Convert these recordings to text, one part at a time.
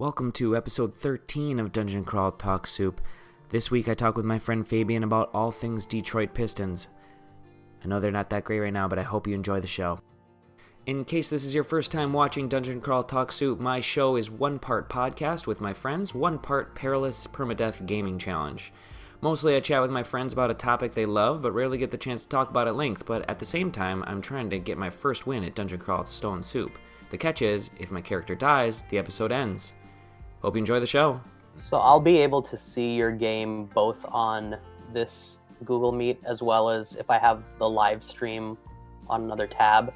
Welcome to episode 13 of Dungeon Crawl Talk Soup. This week I talk with my friend Fabian about all things Detroit Pistons. I know they're not that great right now, but I hope you enjoy the show. In case this is your first time watching Dungeon Crawl Talk Soup, my show is one part podcast with my friends, one part perilous permadeath gaming challenge. Mostly I chat with my friends about a topic they love, but rarely get the chance to talk about at length, but at the same time, I'm trying to get my first win at Dungeon Crawl Stone Soup. The catch is, if my character dies, the episode ends. Hope you enjoy the show. So I'll be able to see your game both on this Google Meet as well as if I have the live stream on another tab.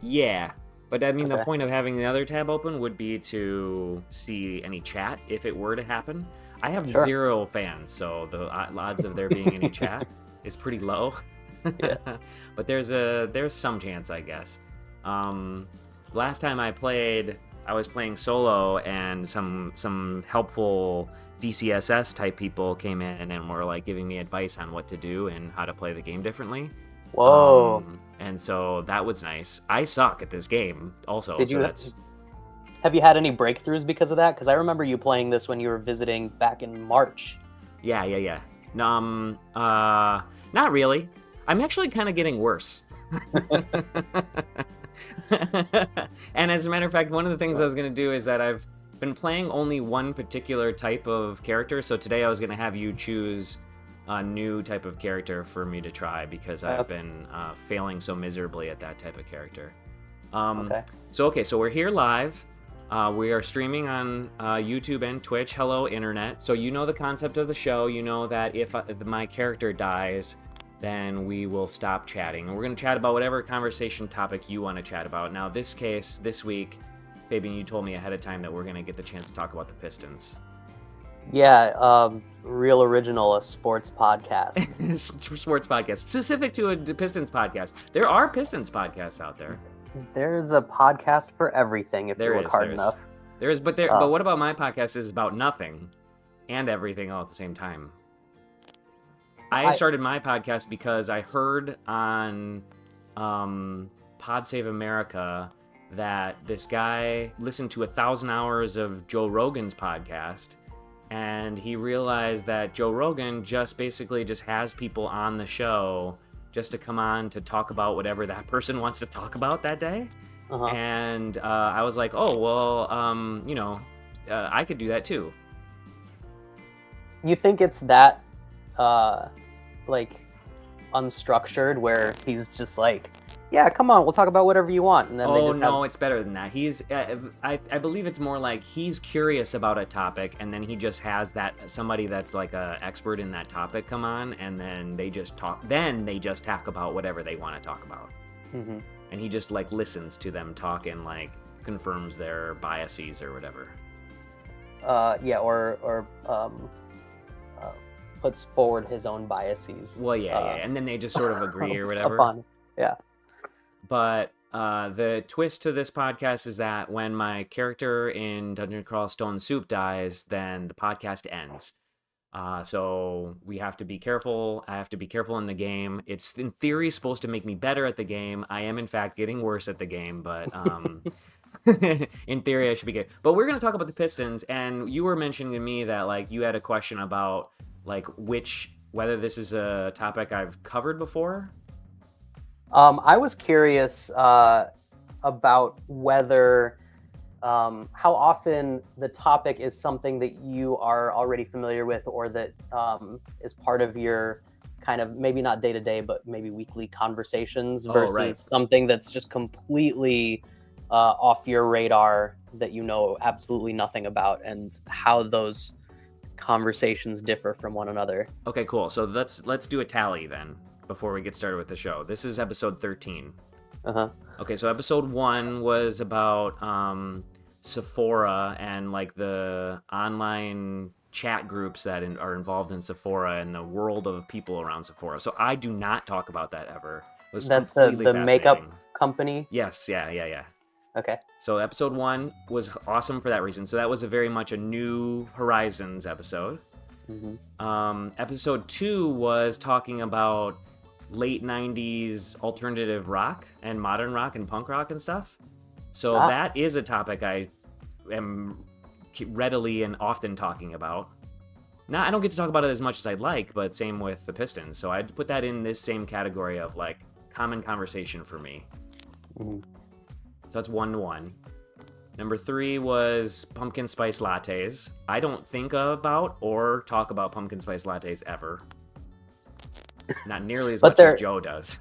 Yeah, but I mean, Okay. The point of having the other tab open would be to see any chat if it were to happen. I have Sure. 0 fans, so the odds of there being any chat is pretty low. Yeah. But there's some chance, I guess. Last time I played, I was playing solo, and some helpful DCSS type people came in and were like giving me advice on what to do and how to play the game differently. Whoa. And so that was nice. I suck at this game also. Have you had any breakthroughs because of that? Because I remember you playing this when you were visiting back in March. Yeah. Not really. I'm actually kind of getting worse. And as a matter of fact, one of the things I was going to do is that I've been playing only one particular type of character. So today I was going to have you choose a new type of character for me to try because I've been failing so miserably at that type of character. So we're here live. We are streaming on YouTube and Twitch. Hello, Internet. So you know the concept of the show. You know that if my character dies, then we will stop chatting. And we're going to chat about whatever conversation topic you want to chat about. Now, this week, Fabian, you told me ahead of time that we're going to get the chance to talk about the Pistons. Yeah, Real Original, a sports podcast. Sports podcast. Specific to a Pistons podcast. There are Pistons podcasts out there. There's a podcast for everything if you look hard enough. But what about my podcast is about nothing and everything all at the same time. I started my podcast because I heard on Pod Save America that this guy listened to 1,000 hours of Joe Rogan's podcast, and he realized that Joe Rogan just has people on the show just to come on to talk about whatever that person wants to talk about that day. Uh-huh. And I was like, oh, well, I could do that too. You think it's that, unstructured where he's just like, yeah, come on, we'll talk about whatever you want. And then It's better than that. He's, I believe it's more like he's curious about a topic, and then he just has somebody that's like a expert in that topic come on, and then they just talk. Then they just talk about whatever they want to talk about, and he just like listens to them talk and like confirms their biases or whatever. Puts forward his own biases. Well, yeah, and then they just sort of agree or whatever. Yeah. But the twist to this podcast is that when my character in Dungeon Crawl Stone Soup dies, then the podcast ends. So we have to be careful. I have to be careful in the game. It's in theory supposed to make me better at the game. I am in fact getting worse at the game, but in theory I should be good. But we're going to talk about the Pistons, and you were mentioning to me that like you had a question about like whether this is a topic I've covered before. I was curious about whether how often the topic is something that you are already familiar with, or that is part of your kind of maybe not day-to-day but maybe weekly conversations versus something that's just completely off your radar that you know absolutely nothing about, and how those conversations differ from one another. Okay, cool. So let's do a tally then before we get started with the show. This is episode 13. Okay, so episode 1 was about Sephora and like the online chat groups that are involved in Sephora and the world of people around Sephora. So I do not talk about that ever. That's the makeup company? Yes, yeah. Okay. So episode 1 was awesome for that reason. So that was very much a New Horizons episode. Episode 2 was talking about late 90s alternative rock and modern rock and punk rock and stuff. So that is a topic I am readily and often talking about. Now, I don't get to talk about it as much as I'd like, but same with the Pistons. So I'd put that in this same category of like common conversation for me. Mhm. So that's 1-1. Number 3 was pumpkin spice lattes. I don't think about or talk about pumpkin spice lattes ever. Not nearly as But much as they're- Joe does.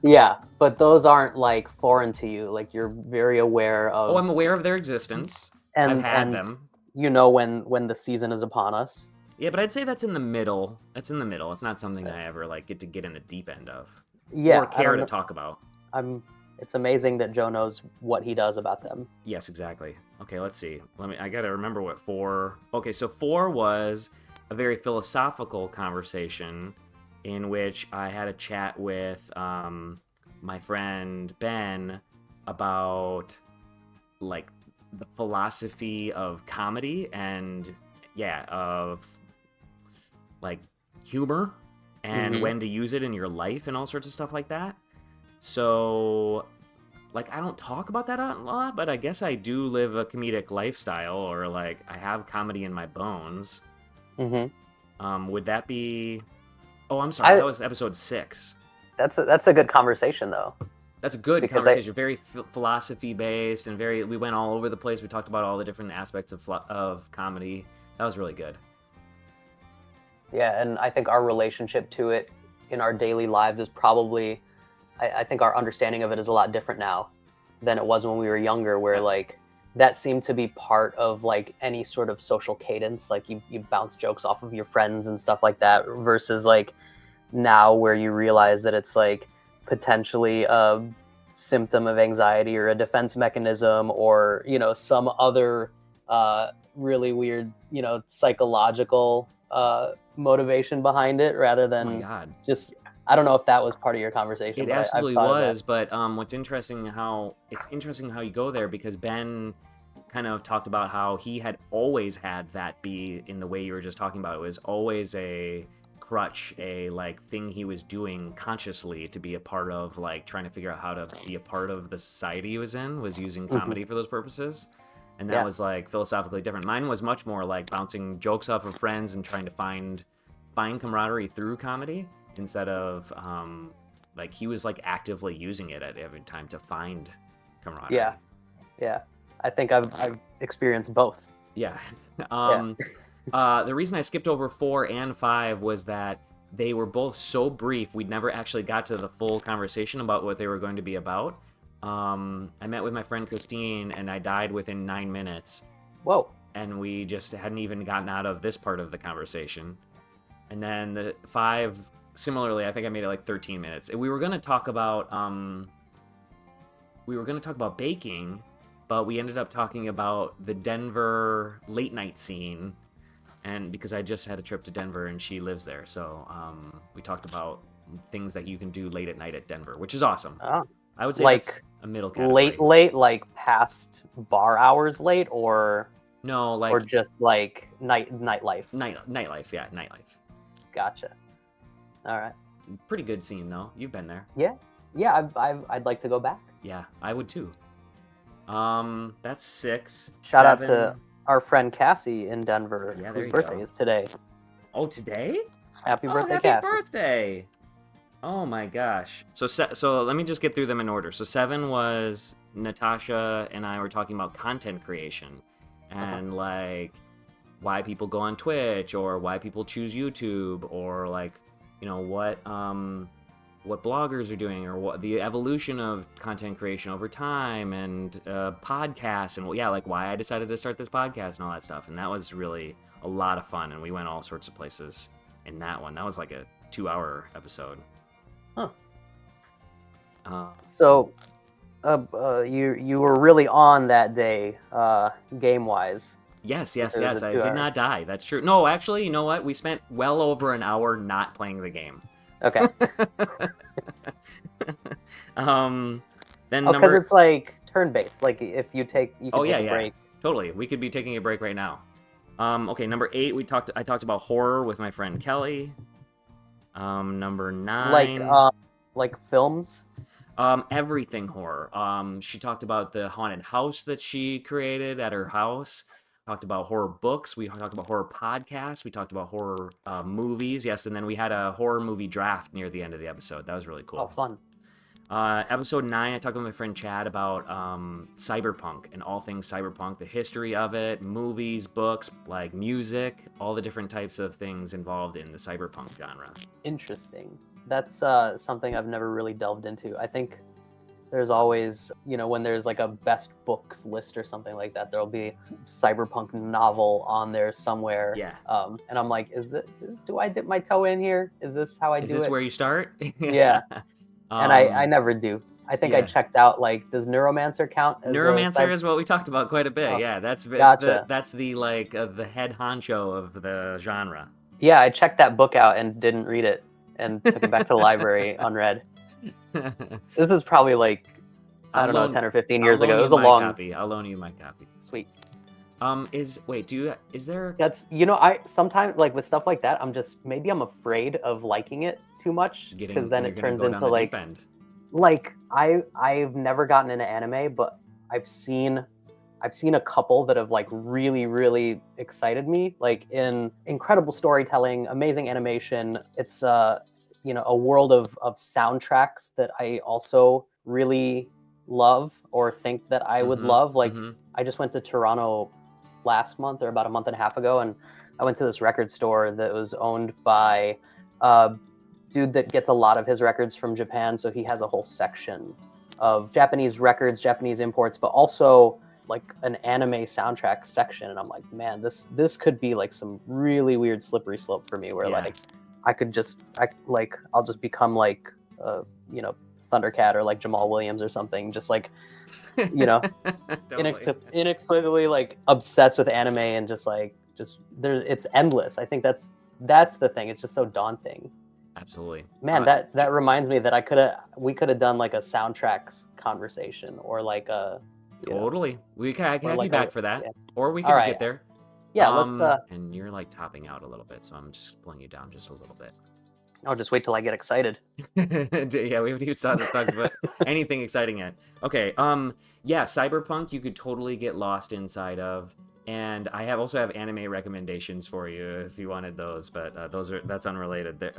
Yeah, but those aren't like foreign to you. Like you're very aware of. Oh, I'm aware of their existence. I've had and them. you know when the season is upon us. Yeah, but I'd say that's in the middle. That's in the middle. It's not something I ever like get in the deep end of. Yeah, Or care to talk about. It's amazing that Joe knows what he does about them. Yes, exactly. Okay, let's see. I gotta remember what 4. Okay, so 4 was a very philosophical conversation in which I had a chat with my friend Ben about like the philosophy of comedy and of like humor and when to use it in your life and all sorts of stuff like that. So like I don't talk about that a lot, but I guess I do live a comedic lifestyle, or like I have comedy in my bones. Would that be? Oh, I'm sorry. That was episode 6. That's a good conversation though. That's a good conversation. Very philosophy based and very. We went all over the place. We talked about all the different aspects of comedy. That was really good. Yeah, and I think our relationship to it in our daily lives is probably. I think our understanding of it is a lot different now than it was when we were younger, where like that seemed to be part of like any sort of social cadence. Like you bounce jokes off of your friends and stuff like that, versus like now where you realize that it's like potentially a symptom of anxiety or a defense mechanism or, you know, some other really weird, you know, psychological motivation behind it rather than just. I don't know if that was part of your conversation. It absolutely was, but what's interesting how you go there, because Ben kind of talked about how he had always had that be in the way you were just talking about. It was always a crutch, a like thing he was doing consciously to be a part of, like trying to figure out how to be a part of the society he was in, was using comedy for those purposes. And that was like philosophically different. Mine was much more like bouncing jokes off of friends and trying to find camaraderie through comedy. Instead of like he was like actively using it at every time to find camaraderie. Yeah. I think I've experienced both. Yeah. The reason I skipped over 4 and 5 was that they were both so brief. We'd never actually got to the full conversation about what they were going to be about. I met with my friend Christine, and I died within 9 minutes. Whoa. And we just hadn't even gotten out of this part of the conversation. And then the 5. Similarly, I think I made it like 13 minutes. We were gonna talk about baking, but we ended up talking about the Denver late night scene, and because I just had a trip to Denver and she lives there, so we talked about things that you can do late at night at Denver, which is awesome. I would say like that's a middle category. Late, like past bar hours late, or no, like or just like nightlife. Nightlife, yeah, nightlife. Gotcha. All right. Pretty good scene though. You've been there. Yeah. I'd like to go back. Yeah, I would too. That's 6. Shout 7. out to our friend Cassie in Denver, whose birthday is today. Oh, today? Happy birthday, happy Cassie! Birthday! Oh my gosh. So let me just get through them in order. So 7 was Natasha and I were talking about content creation and like why people go on Twitch or why people choose YouTube, or like, you know, what bloggers are doing, or what the evolution of content creation over time, and podcasts, and like why I decided to start this podcast and all that stuff. And that was really a lot of fun, and we went all sorts of places in that one. That was like a 2-hour episode. So you were really on that day, game wise. Yes. I did not die. That's true. No, actually, you know what? We spent well over an hour not playing the game. Okay. Then because it's like turn-based. Like if you take a break. Totally. We could be taking a break right now. Okay, number 8, I talked about horror with my friend Kelly. Number 9, like films. Everything horror. She talked about the haunted house that she created at her house. talked about horror books. We talked about horror podcasts. We talked about horror movies. Yes, and then we had a horror movie draft near the end of the episode. That was really Oh, cool. fun. Episode 9, I talked with my friend Chad about cyberpunk and all things cyberpunk, the history of it, movies, books, like music, all the different types of things involved in the cyberpunk genre. Interesting. That's something I've never really delved into. I think there's always, when there's like a best books list or something like that, there'll be cyberpunk novel on there somewhere. Yeah. And I'm like, do I dip my toe in here? Is this how I do it? Is this where you start? Yeah. And I never do. I think I checked out, like, does Neuromancer count as Neuromancer is what we talked about quite a bit. Oh, Yeah, that's gotcha. the like the head honcho of the genre. Yeah, I checked that book out and didn't read it and took it back to the library unread. This is probably like, I don't know, 10 or 15 years ago. It was a long copy. I'll loan you my copy. Sweet. Is there That's, I sometimes, like, with stuff like that, maybe I'm afraid of liking it too much, because then it turns into like I've never gotten into anime, but I've seen a couple that have, like, really, really excited me, like, in incredible storytelling, amazing animation. It's a world of soundtracks that I also really love, or think that I would love. Like, I just went to Toronto last month, or about a month and a half ago, and I went to this record store that was owned by a dude that gets a lot of his records from Japan. So he has a whole section of Japanese records, Japanese imports, but also like an anime soundtrack section. And I'm like, man, this could be like some really weird slippery slope for me, where like I'll just become like Thundercat, or like Jamal Williams or something, just like inexplicably like obsessed with anime, and just it's endless. I think that's the thing. It's just so daunting. Absolutely. Man, that reminds me that we could have done like a soundtracks conversation, or like a totally. I can have like you back for that, yeah. or we can get there. Yeah, let's. And you're like topping out a little bit, so I'm just pulling you down just a little bit. I'll just wait till I get excited. Yeah, we haven't even started talking about anything exciting yet. Okay, yeah, cyberpunk you could totally get lost inside of, and I also have anime recommendations for you if you wanted those, but that's unrelated.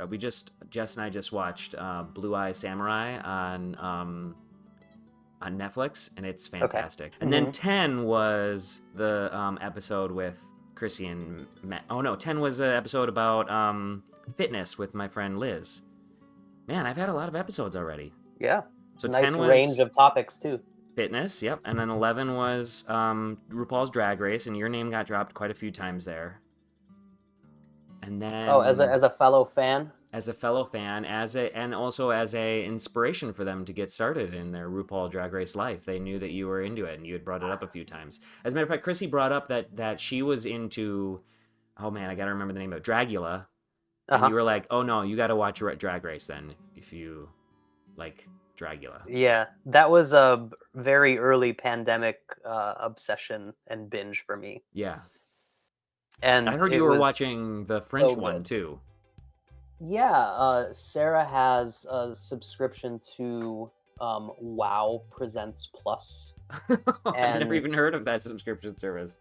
Jess and I just watched Blue Eye Samurai on Netflix, and it's fantastic. Okay. And then 10 was the episode with Chrissy and Matt. Oh no, 10 was an episode about fitness with my friend Liz. Man, I've had a lot of episodes already. Yeah. So nice 10 was range of topics too. Fitness, yep. And then 11 was RuPaul's Drag Race, and your name got dropped quite a few times there. And then as a fellow fan. As a fellow fan, and also as a inspiration for them to get started in their RuPaul Drag Race life. They knew that you were into it, and you had brought it up a few times. As a matter of fact, Chrissy brought up that she was into, oh man, I gotta remember the name of it, Dragula. And you were like, oh no, you gotta watch Drag Race then, if you like Dragula. Yeah, that was a very early pandemic obsession and binge for me. Yeah. And I heard you were watching the French one too. Yeah, Sarah has a subscrition to WoW Presents Plus. I've never even heard of that subscription service.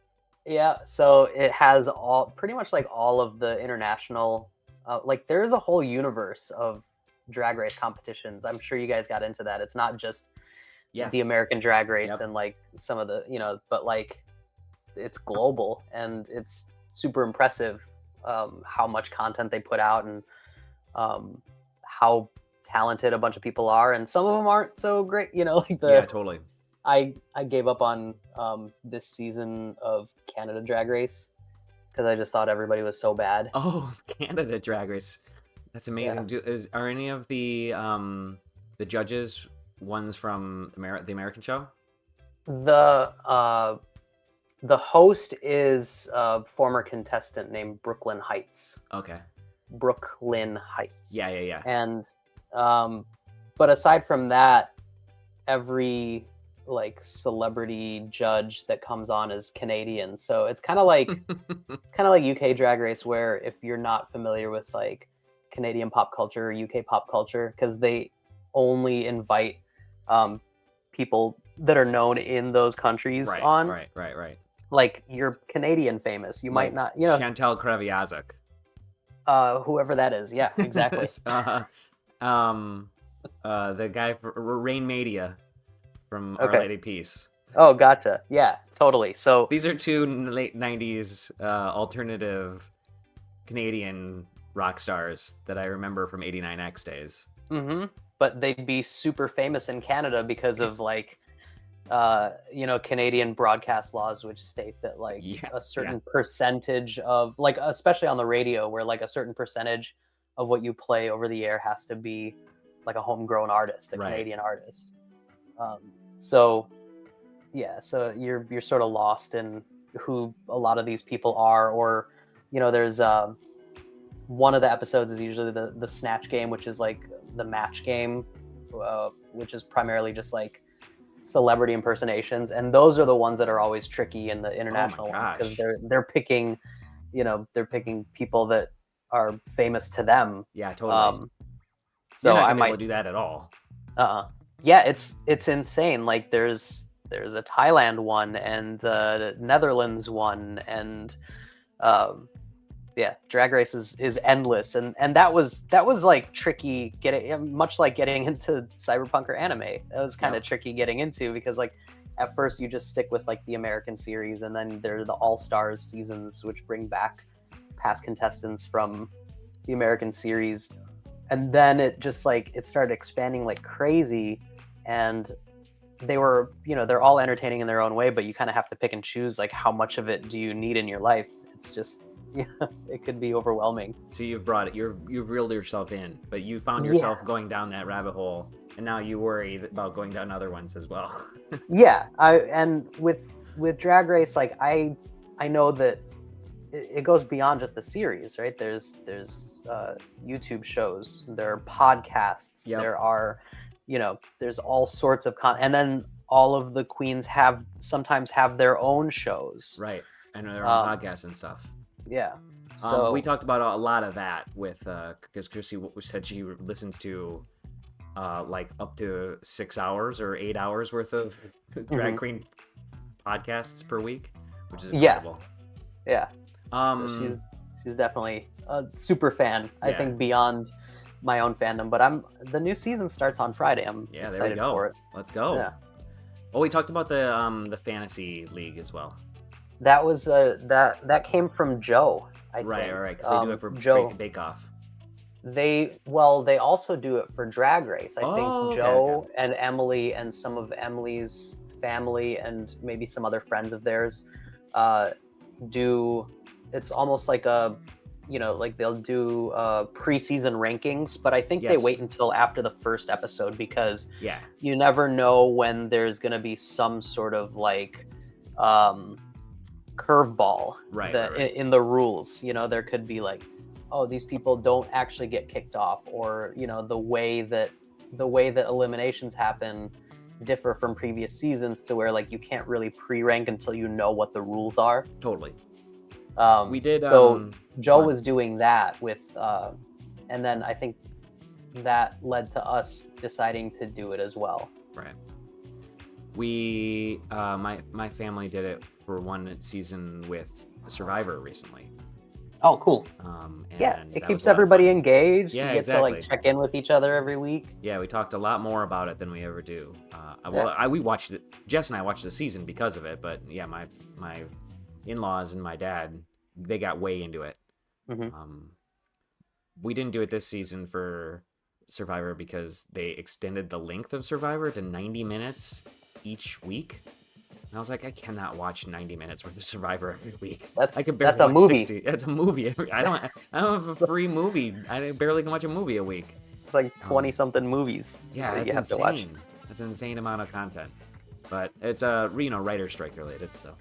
Yeah, so it has pretty much like all of the international, like there's a whole universe of drag race competitions. I'm sure you guys got into that. It's not just the American Drag Race and like some of the, but like it's global, and it's super impressive how much content they put out, and how talented a bunch of people are, and some of them aren't so great, like yeah, totally. I gave up on this season of Canada Drag Race because I just thought everybody was so bad. Oh, Canada Drag Race, that's amazing. Yeah. Are any of the judges ones from the American show? The host is a former contestant named Brooklyn Heights. Okay. Brooklyn Heights. Yeah. And but aside from that, every like celebrity judge that comes on is Canadian. So it's kind of like UK Drag Race, where if you're not familiar with like Canadian pop culture or UK pop culture, because they only invite people that are known in those countries on. Right. like you're Canadian famous. You might not, you know, Chantal Kreviazuk. whoever that is. Yeah, exactly. The guy for Rain Media from Our Okay. Lady Peace. Oh, gotcha. Yeah, totally. So These are two late 90s alternative Canadian rock stars that I remember from 89X days. but they'd be super famous in Canada because of like you know, Canadian broadcast laws, which state that like a certain percentage of like, especially on the radio, where like a certain percentage of what you play over the air has to be like a homegrown artist, a Canadian artist. So yeah, so you're sort of lost in who a lot of these people are, or you know, there's one of the episodes is usually the snatch game, which is like the match game, which is primarily just like celebrity impersonations, and those are the ones that are always tricky in the international ones, because they're picking, you know, they're picking people that are famous to them. Yeah, totally. So you're not I gonna be able to do that at all. Yeah, it's insane. Like there's a Thailand one and the Netherlands one, and yeah, Drag Race is endless, and that was like tricky getting, much like getting into cyberpunk or anime. That was kind of tricky getting into, because like at first you just stick with like the American series, and then there are the All Stars seasons, which bring back past contestants from the American series, and then it just like it started expanding like crazy, and they were, you know, they're all entertaining in their own way, but you kind of have to pick and choose like how much of it do you need in your life. It's just, yeah, it could be overwhelming. So you've brought it, you've reeled yourself in, but you found yourself going down that rabbit hole, and now you worry about going down other ones as well. Yeah, and with Drag Race, like I know that it goes beyond just the series, right? There's YouTube shows, there are podcasts, there are, you know, there's all sorts of and then all of the queens sometimes have their own shows, right, and their own podcasts and stuff. Yeah. So we talked about a lot of that with because Chrissy said she listens to like up to 6 hours or 8 hours worth of drag queen podcasts per week, which is incredible. Yeah. So she's definitely a super fan. I think beyond my own fandom, but the new season starts on Friday. I'm excited for it. Let's go. Yeah. Oh, we talked about the fantasy league as well. That was that came from Joe. I think. Right. Because they do it for Bake Off. They also do it for Drag Race. I think Joe and Emily and some of Emily's family and maybe some other friends of theirs do. It's almost like a, you know, like they'll do preseason rankings, but I think they wait until after the first episode, because you never know when there's going to be some sort of like curveball in the rules. You know, there could be like, oh, these people don't actually get kicked off, or you know, the way that eliminations happen differ from previous seasons, to where like you can't really pre-rank until you know what the rules are. Totally. We did. So Joe was doing that with, and then I think that led to us deciding to do it as well. Right. We, my family did it for one season with Survivor recently. Oh, cool. It keeps everybody engaged. You get to like check in with each other every week. Yeah, we talked a lot more about it than we ever do. We watched it. Jess and I watched the season because of it, but yeah, my in-laws and my dad, they got way into it. We didn't do it this season for Survivor because they extended the length of Survivor to 90 minutes each week. And I was like, I cannot watch 90 minutes worth of Survivor every week. That's a movie. 60. That's a movie. I don't have a free movie. I barely can watch a movie a week. It's like 20 something movies. Yeah, that's insane. To watch. That's an insane amount of content. But it's writer strike related. So.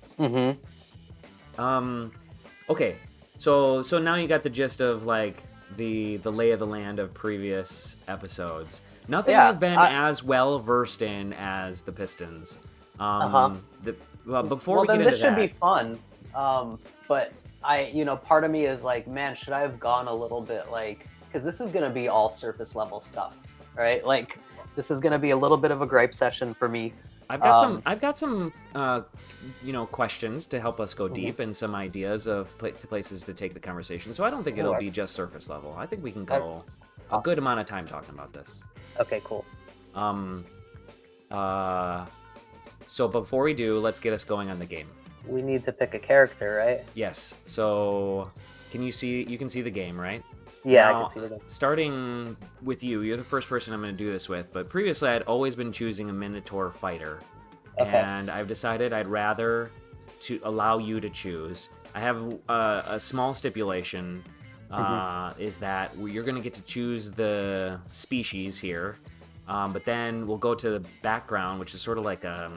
Okay, so now you got the gist of like the lay of the land of previous episodes. Nothing I've been as well versed in as the Pistons. Before we get into this should be fun. But part of me is like, man, should I have gone a little bit like, because this is gonna be all surface level stuff, right? Like, this is gonna be a little bit of a gripe session for me. I've got some questions to help us go deep and some ideas of places to take the conversation. So I don't think it'll be just surface level. I think we can go a good amount of time talking about this. Okay, cool. So before we do, let's get us going on the game. We need to pick a character, right? Yes. So you can see the game, right? Yeah, Now, I can see the game. Starting with you, you're the first person I'm going to do this with, but previously I'd always been choosing a minotaur fighter. Okay. And I've decided I'd rather to allow you to choose. I have a small stipulation, is that you're going to get to choose the species here, but then we'll go to the background, which is sort of like a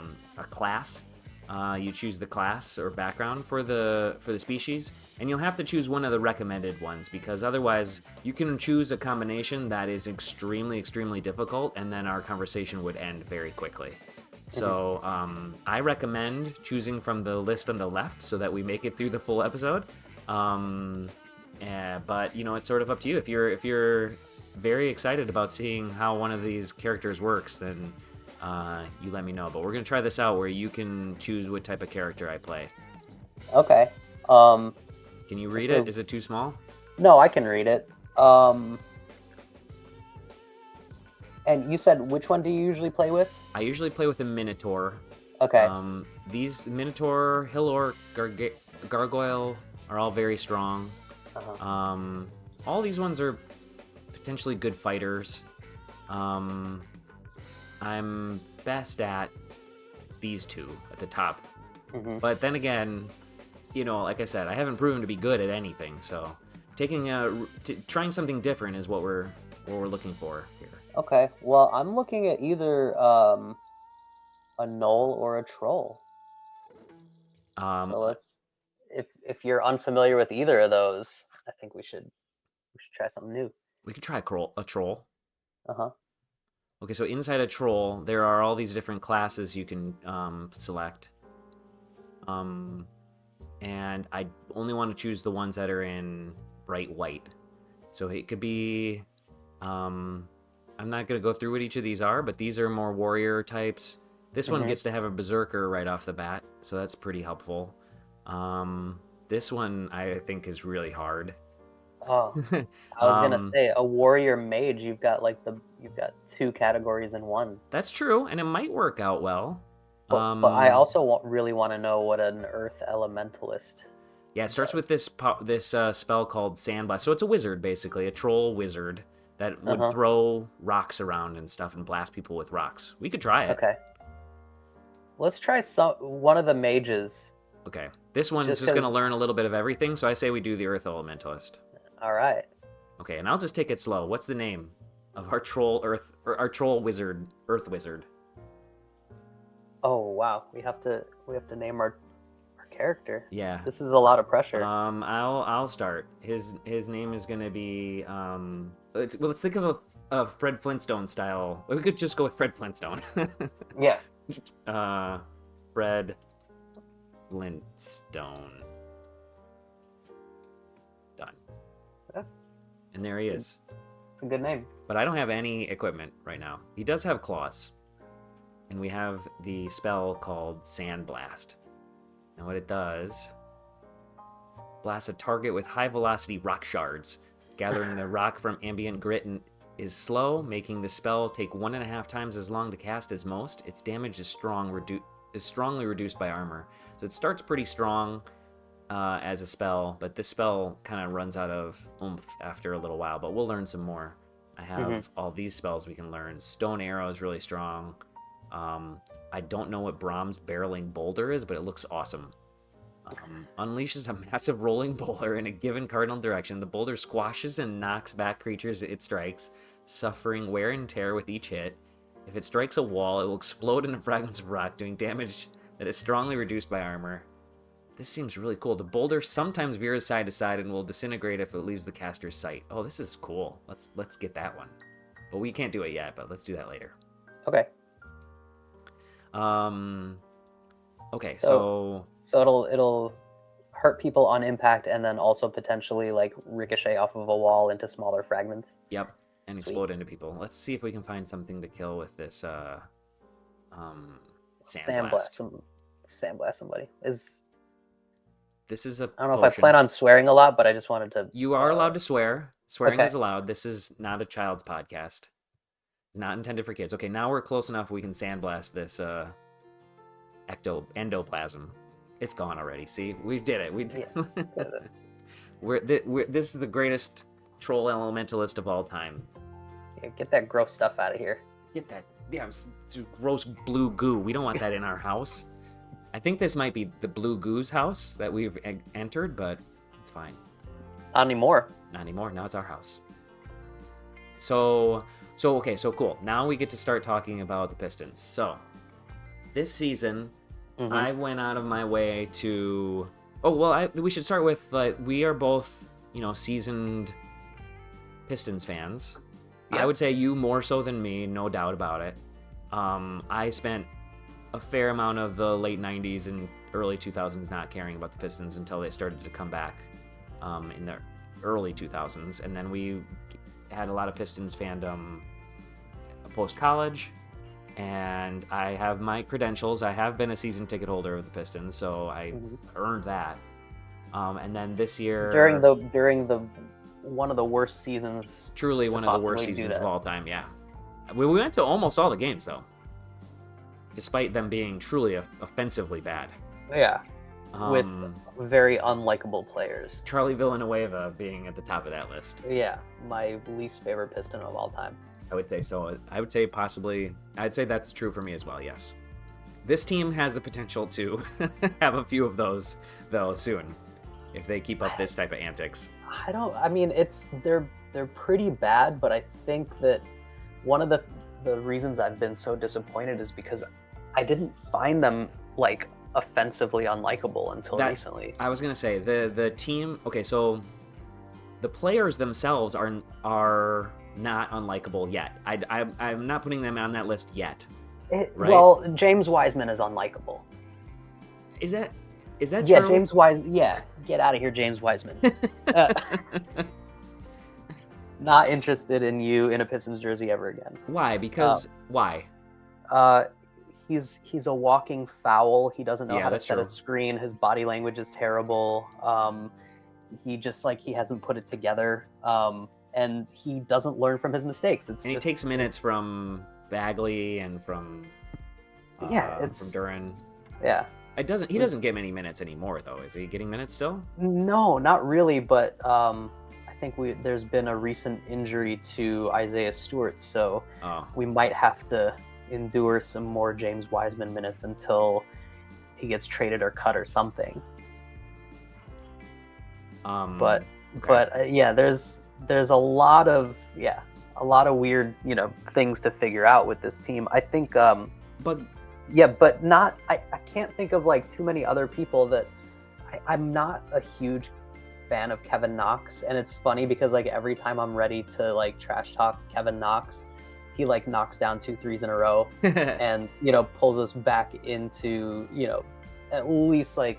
class. You choose the class or background for the species, and you'll have to choose one of the recommended ones, because otherwise you can choose a combination that is extremely, extremely difficult, and then our conversation would end very quickly. So I recommend choosing from the list on the left so that we make it through the full episode. But it's sort of up to you. If you're very excited about seeing how one of these characters works, then you let me know. But we're gonna try this out where you can choose what type of character I play. Okay. Can you read it? Is it too small? No, I can read it. And you said which one do you usually play with? I usually play with a minotaur. Okay. These minotaur, hill orc, gargoyle are all very strong. All these ones are potentially good fighters. I'm best at these two at the top. But then again, like I said, I haven't proven to be good at anything. So trying something different is what we're looking for here. Okay. Well, I'm looking at either a gnoll or a troll. So let's, if you're unfamiliar with either of those, I think we should try something new. We could try a troll. Uh-huh. Okay, so inside a troll, there are all these different classes you can select. And I only want to choose the ones that are in bright white. So it could be, I'm not going to go through what each of these are, but these are more warrior types. This one gets to have a berserker right off the bat, so that's pretty helpful. This one I think is really hard. Oh, I was gonna say a warrior mage. You've got two categories in one. That's true, and it might work out well. But I also really want to know what an earth elementalist. Yeah, it starts with this spell called Sandblast. So it's a wizard, basically, a troll wizard that would throw rocks around and stuff and blast people with rocks. We could try it. Okay. Let's try one of the mages. Okay. This one is just going to learn a little bit of everything, so I say we do the earth elementalist. All right. Okay, and I'll just take it slow. What's the name of our troll wizard, earth wizard? Oh wow, we have to name our character. Yeah. This is a lot of pressure. I'll start. His name is gonna be let's think of a Fred Flintstone style. We could just go with Fred Flintstone. Yeah. Fred Flintstone. Done. Yeah. And there he is. It's a good name. But I don't have any equipment right now. He does have claws. And we have the spell called Sandblast. And what it does, blasts a target with high-velocity rock shards. Gathering the rock from ambient grit is slow, making the spell take 1.5 times as long to cast as most. Its damage is strongly reduced by armor. So it starts pretty strong as a spell, but this spell kind of runs out of oomph after a little while. But we'll learn some more. I have all these spells we can learn. Stone Arrow is really strong. I don't know what Brahm's barreling boulder is, but it looks awesome. Unleashes a massive rolling boulder in a given cardinal direction. The boulder squashes and knocks back creatures it strikes, suffering wear and tear with each hit. If it strikes a wall, it will explode into fragments of rock, doing damage that is strongly reduced by armor. This seems really cool. The boulder sometimes veers side to side and will disintegrate if it leaves the caster's sight. Oh, this is cool. Let's get that one. But we can't do it yet, but let's do that later. Okay. Okay, so it'll hurt people on impact and then also potentially like ricochet off of a wall into smaller fragments. Yep, and explode into people. Let's see if we can find something to kill with this Sandblast. Sandblast somebody. This is a I don't know potion. if I plan on swearing a lot, but I just wanted to. You are allowed to swear. Swearing okay. is allowed. This is not a child's podcast. It's not intended for kids. Okay, now we're close enough. We can sandblast this endoplasm. It's gone already. See, we did it. This is the greatest troll elementalist of all time. Yeah, get that gross stuff out of here. Get that. Yeah, it's gross blue goo. We don't want that in our house. I think this might be the blue goo's house that we've entered, but it's fine. Not anymore. Not anymore. Now it's our house. So cool. Now we get to start talking about the Pistons. So this season, I went out of my way to. We should start with we are both seasoned Pistons fans. Yep. I would say you more so than me, no doubt about it. I spent a fair amount of the late 90s and early 2000s not caring about the Pistons until they started to come back in the early 2000s. And then we had a lot of Pistons fandom post-college. And I have my credentials. I have been a season ticket holder of the Pistons, so I earned that. And then this year... During the one of the worst seasons. Truly one of the worst seasons of all time, yeah. We went to almost all the games, though. Despite them being truly offensively bad. Yeah. With very unlikable players. Charlie Villanueva being at the top of that list. Yeah, my least favorite Piston of all time. I would say so. I would say possibly... I'd say that's true for me as well, yes. This team has the potential to have a few of those, though, soon. If they keep up this type of antics. They're pretty bad, but I think that one of the reasons I've been so disappointed is because I didn't find them offensively unlikable until recently. I was gonna say the team. Okay, so the players themselves are not unlikable yet. I'm not putting them on that list yet. Right? Well, James Wiseman is unlikable. Is that yeah, true? James Wiseman. Yeah, get out of here, James Wiseman. Not interested in you in a Pistons jersey ever again. Why? Because why? He's a walking foul. He doesn't know how to set true. a screen. His body language is terrible. He just he hasn't put it together. And he doesn't learn from his mistakes. He takes minutes from Bagley and from from Duran. Yeah. He doesn't get many minutes anymore, though. Is he getting minutes still? No, not really. But I think there's been a recent injury to Isaiah Stewart, so we might have to endure some more James Wiseman minutes until he gets traded or cut or something. But there's a lot of weird things to figure out with this team. I think but not I can't think of too many other people that I'm not a huge fan of Kevin Knox, and it's funny because every time I'm ready to trash talk Kevin Knox, he knocks down 2 threes in a row and pulls us back into at least a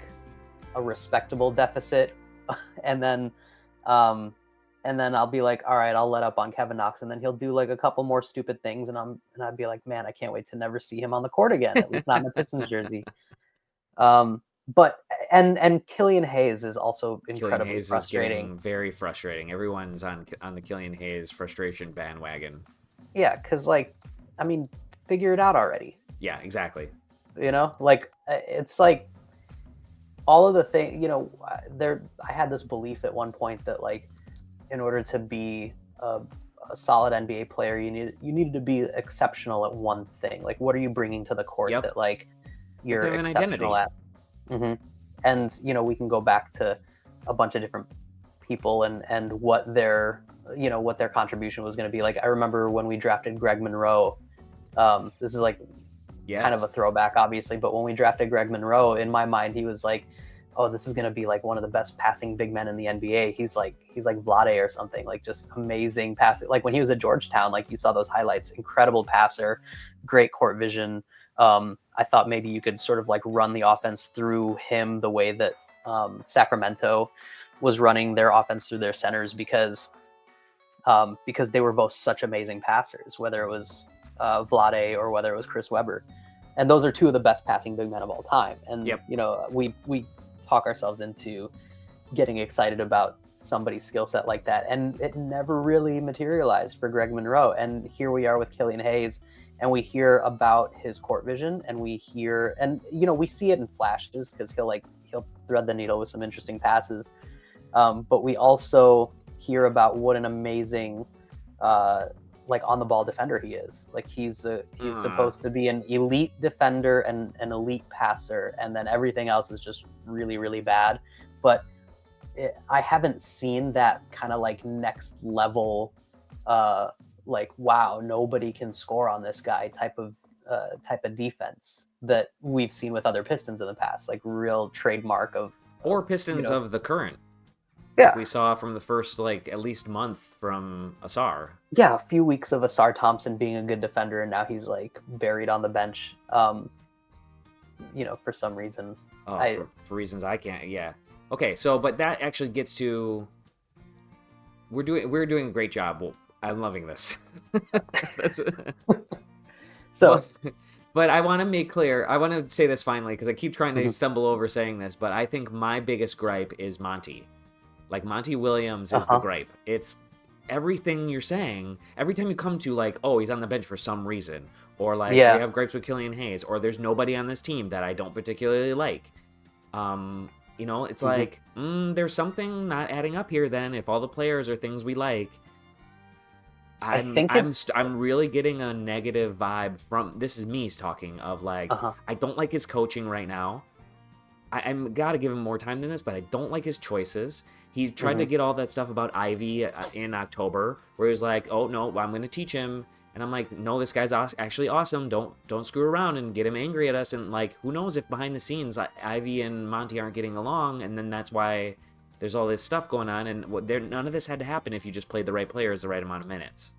respectable deficit, and then I'll be all right, I'll let up on Kevin Knox, and then he'll do a couple more stupid things, and I'd be man, I can't wait to never see him on the court again, at least not in a Pistons jersey. But Killian Hayes is also incredibly frustrating. Is getting very frustrating. Everyone's on the Killian Hayes frustration bandwagon. Yeah, because figure it out already. Yeah, exactly. It's all of the things. I had this belief at one point that in order to be a solid NBA player, you needed to be exceptional at one thing. What are you bringing to the court that you're exceptional at? Mm-hmm. And we can go back to a bunch of different people and what their contribution was going to be. I remember when we drafted Greg Monroe. This is kind of a throwback, obviously, but when we drafted Greg Monroe, in my mind, he was oh, this is going to be one of the best passing big men in the NBA. He's like Vlade or something, just amazing passing. When he was at Georgetown, you saw those highlights, incredible passer, great court vision. I thought maybe you could sort of run the offense through him the way that Sacramento was running their offense through their centers because they were both such amazing passers, whether it was Vlade or whether it was Chris Webber. and those are two of the best passing big men of all time. And Yep. you know, we talk ourselves into getting excited about somebody's skill set like that, and it never really materialized for Greg Monroe. And here we are with Killian Hayes, and we hear about his court vision, and we hear, and you know, we see it in flashes because he'll thread the needle with some interesting passes, but we also hear about what an amazing like on the ball defender he is. Like he's supposed to be an elite defender and an elite passer, and then everything else is just really, really bad. But I haven't seen that kind of like next level, like wow, nobody can score on this guy type of defense that we've seen with other Pistons in the past, like real trademark of or Pistons of the current. Yeah, like we saw from the first like at least month from Asar. Yeah, a few weeks of Asar Thompson being a good defender, and now he's like buried on the bench. You know, for some reason. For reasons I can't. Yeah. Okay. So, but that actually gets to we're doing a great job. Well, I'm loving this. That's so. But I want to make clear. I want to say this finally because I keep trying to stumble over saying this. But I think my biggest gripe is Monty. Like Monty Williams is the gripe. It's everything you're saying. Every time you come to like, oh, he's on the bench for some reason, or like we have gripes with Killian Hayes, or there's nobody on this team that I don't particularly like. You know, it's like there's something not adding up here. Then if all the players are things we like, I'm really getting a negative vibe from. This is me talking of like I don't like his coaching right now. I'm gotta give him more time than this, but I don't like his choices. He's tried to get all that stuff about Ivy in October, where he was like, "Oh no, I'm going to teach him," and I'm like, "No, this guy's actually awesome. Don't screw around and get him angry at us." And like, who knows if behind the scenes Ivy and Monty aren't getting along, and then that's why there's all this stuff going on. And none of this had to happen if you just played the right players the right amount of minutes.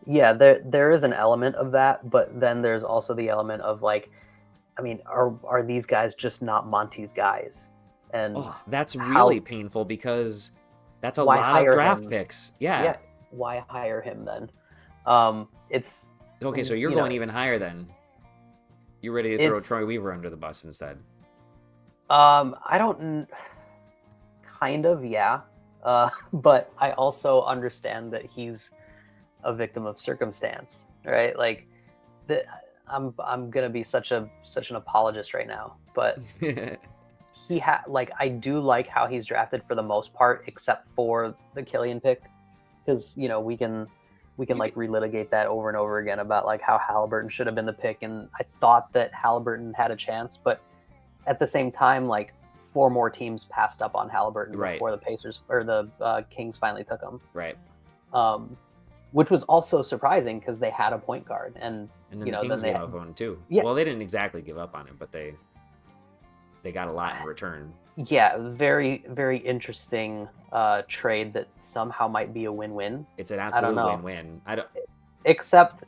Yeah, there is an element of that, but then there's also the element of like, I mean, are these guys just not Monty's guys? And that's really painful because that's a lot of draft picks. Yeah. Why hire him then? It's okay. So you're going even higher then. You're ready to throw Troy Weaver under the bus instead. I don't. Kind of, yeah. But I also understand that he's a victim of circumstance, right? Like, I'm gonna be such an apologist right now, but I do like how he's drafted for the most part, except for the Killian pick, because you know we can like relitigate that over and over again about like how Halliburton should have been the pick, and I thought that Halliburton had a chance, but at the same time, like 4 more teams passed up on Halliburton before the Pacers or the Kings finally took him. Right. Which was also surprising because they had a point guard, and then you know, the Kings then gave up on him too. Yeah. Well, they didn't exactly give up on him, but they got a lot in return. Yeah, very, very interesting trade that somehow might be a win-win. It's an absolute win-win. Except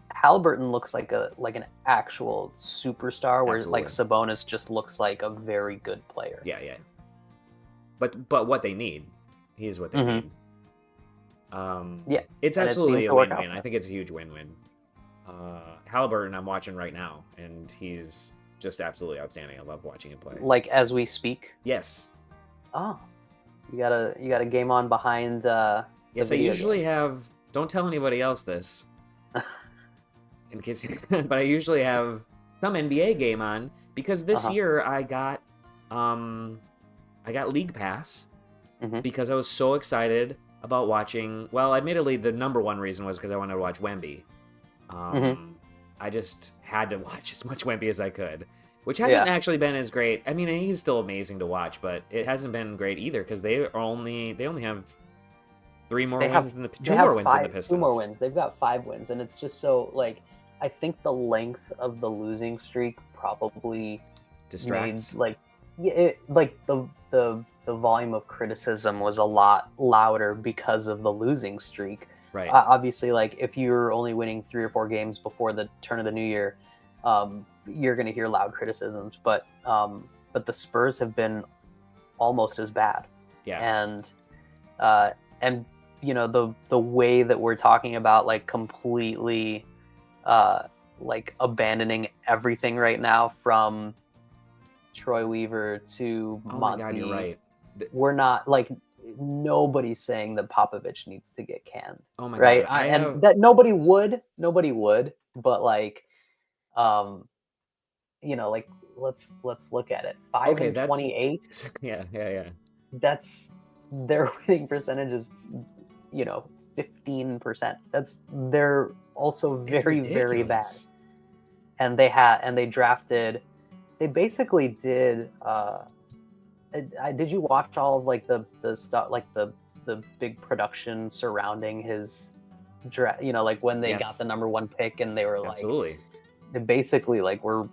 Halliburton looks like an actual superstar, whereas like Sabonis just looks like a very good player. Yeah. But what they need, he is what they need. It's absolutely a win-win. I think it's a huge win-win. Halliburton, I'm watching right now, and he's just absolutely outstanding. I love watching him play. Like as we speak. Yes. Oh, you got a game on behind. Yes, I usually have. Don't tell anybody else this. In case, but I usually have some NBA game on because this year I got League Pass because I was so excited about watching. Well, admittedly, the number one reason was because I wanted to watch Wemby. I just had to watch as much Wemby as I could, which hasn't actually been as great. I mean, he's still amazing to watch, but it hasn't been great either because they only have 3 more wins than the 2 more wins than the Pistons. 2 more wins. They've got 5 wins, and it's just so like I think the length of the losing streak probably distracts. The volume of criticism was a lot louder because of the losing streak. Right. Obviously, like if you're only winning 3 or 4 games before the turn of the new year, you're going to hear loud criticisms. But the Spurs have been almost as bad. Yeah. And you know the way that we're talking about like completely like abandoning everything right now, from Troy Weaver to Oh Monty. my God, you're right. We're not like, nobody's saying that Popovich needs to get canned. Oh my right? God, And that nobody would, but like, like, let's look at it. 5 okay, and that's 28. yeah. That's their winning percentage is, 15%. They're also It's very, very bad. ridiculous. And they drafted. They basically did. Did you watch all of like the stuff, like the big production surrounding his draft? Like when they got Yes, the number 1 pick, and they were like, absolutely. they basically like were,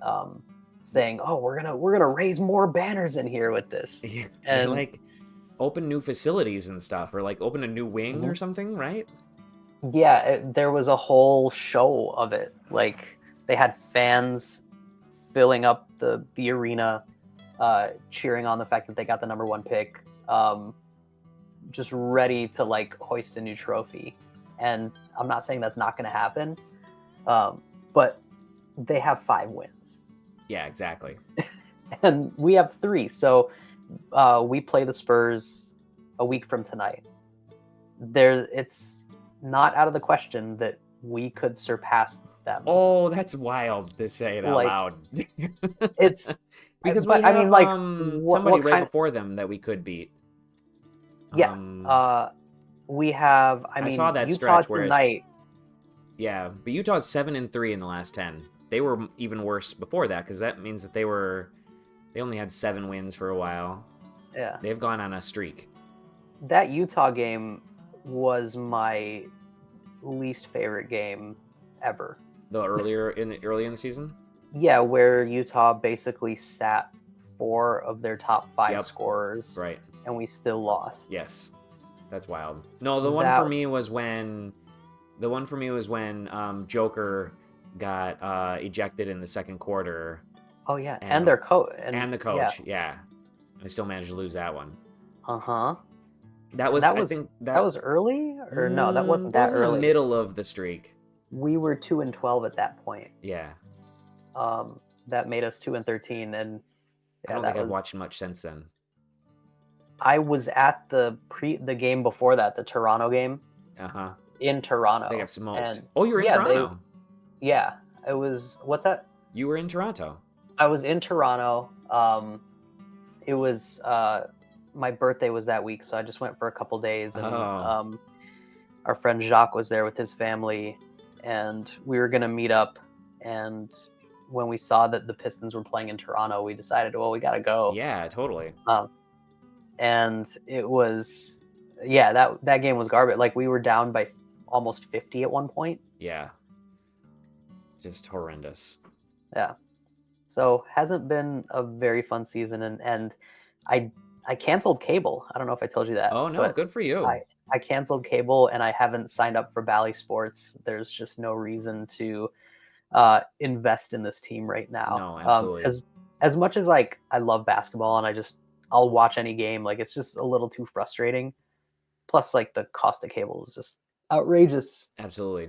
um, saying, "Oh, we're gonna raise more banners in here with this." They And like open new facilities and stuff, or like open a new wing or Mhm. something, right? Yeah, there was a whole show of it. Like, they had fans filling up the arena, cheering on the fact that they got the number 1 pick, just ready to like hoist a new trophy. And I'm not saying that's not going to happen, but they have 5 wins, Yeah, exactly. and we have 3. So we play the Spurs a week from tonight. It's not out of the question that we could surpass them. Oh, that's wild to say it out Like, loud. it's, Because we but I have mean, like, somebody what right kind? before them that we could beat. Yeah, we have. I saw that Utah stretch where it's tonight. yeah, but Utah's 7-3 in the last 10. They were even worse before that because that means that they only had 7 wins for a while. Yeah, They've gone on a streak. that Utah game was my least favorite game ever. Early in the season. Yeah, where Utah basically sat 4 of their top 5 scorers, right? And we still lost. Yes, that's wild. No, the one for me was when Joker got ejected in the second quarter. Oh yeah, and their coach and the coach. Yeah, I still managed to lose that one. That was, I think that was early, or no, that wasn't that was in early. The middle of the streak. We were 2-12 at that point. Yeah. That made us 2-13, and I don't think I've watched much since then. I was at the game before that, the Toronto game. In Toronto. They got smoked. Oh, you were in Toronto. Yeah, it was. What's that? You were in Toronto. I was in Toronto. It was my birthday was that week, so I just went for a couple days, and our friend Jacques was there with his family, and we were gonna meet up. And when we saw that the Pistons were playing in Toronto, we decided, well, we gotta go. Yeah, totally. And it was, yeah, that game was garbage. Like, we were down by almost 50 at one point. Yeah. Just horrendous. Yeah. So hasn't been a very fun season, and I canceled cable. I don't know if I told you that. Oh no, good for you. I canceled cable, and I haven't signed up for Bally Sports. There's just no reason to invest in this team right now. No, absolutely. As much as like I love basketball and I'll watch any game, like, it's just a little too frustrating. Plus, like, the cost of cable is just outrageous. Absolutely.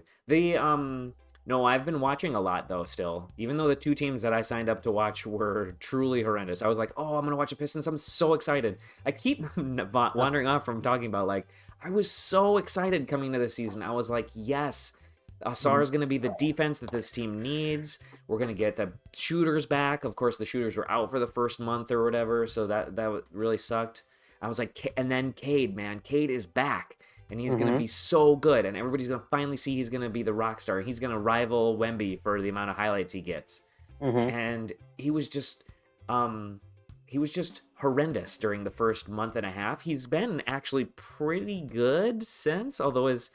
No, I've been watching a lot though still. Even though the 2 teams that I signed up to watch were truly horrendous. I was like, "Oh, I'm going to watch the Pistons. I'm so excited." I keep wandering off from talking about, like, I was so excited coming to the season. I was like, "Yes, Asar is going to be the defense that this team needs. We're going to get the shooters back." Of course, the shooters were out for the first month or whatever, so that really sucked. I was like, and then Cade, man. Cade is back, and he's going to be so good, and everybody's going to finally see he's going to be the rock star. He's going to rival Wemby for the amount of highlights he gets. And he was just horrendous during the first month and a half. He's been actually pretty good since, although his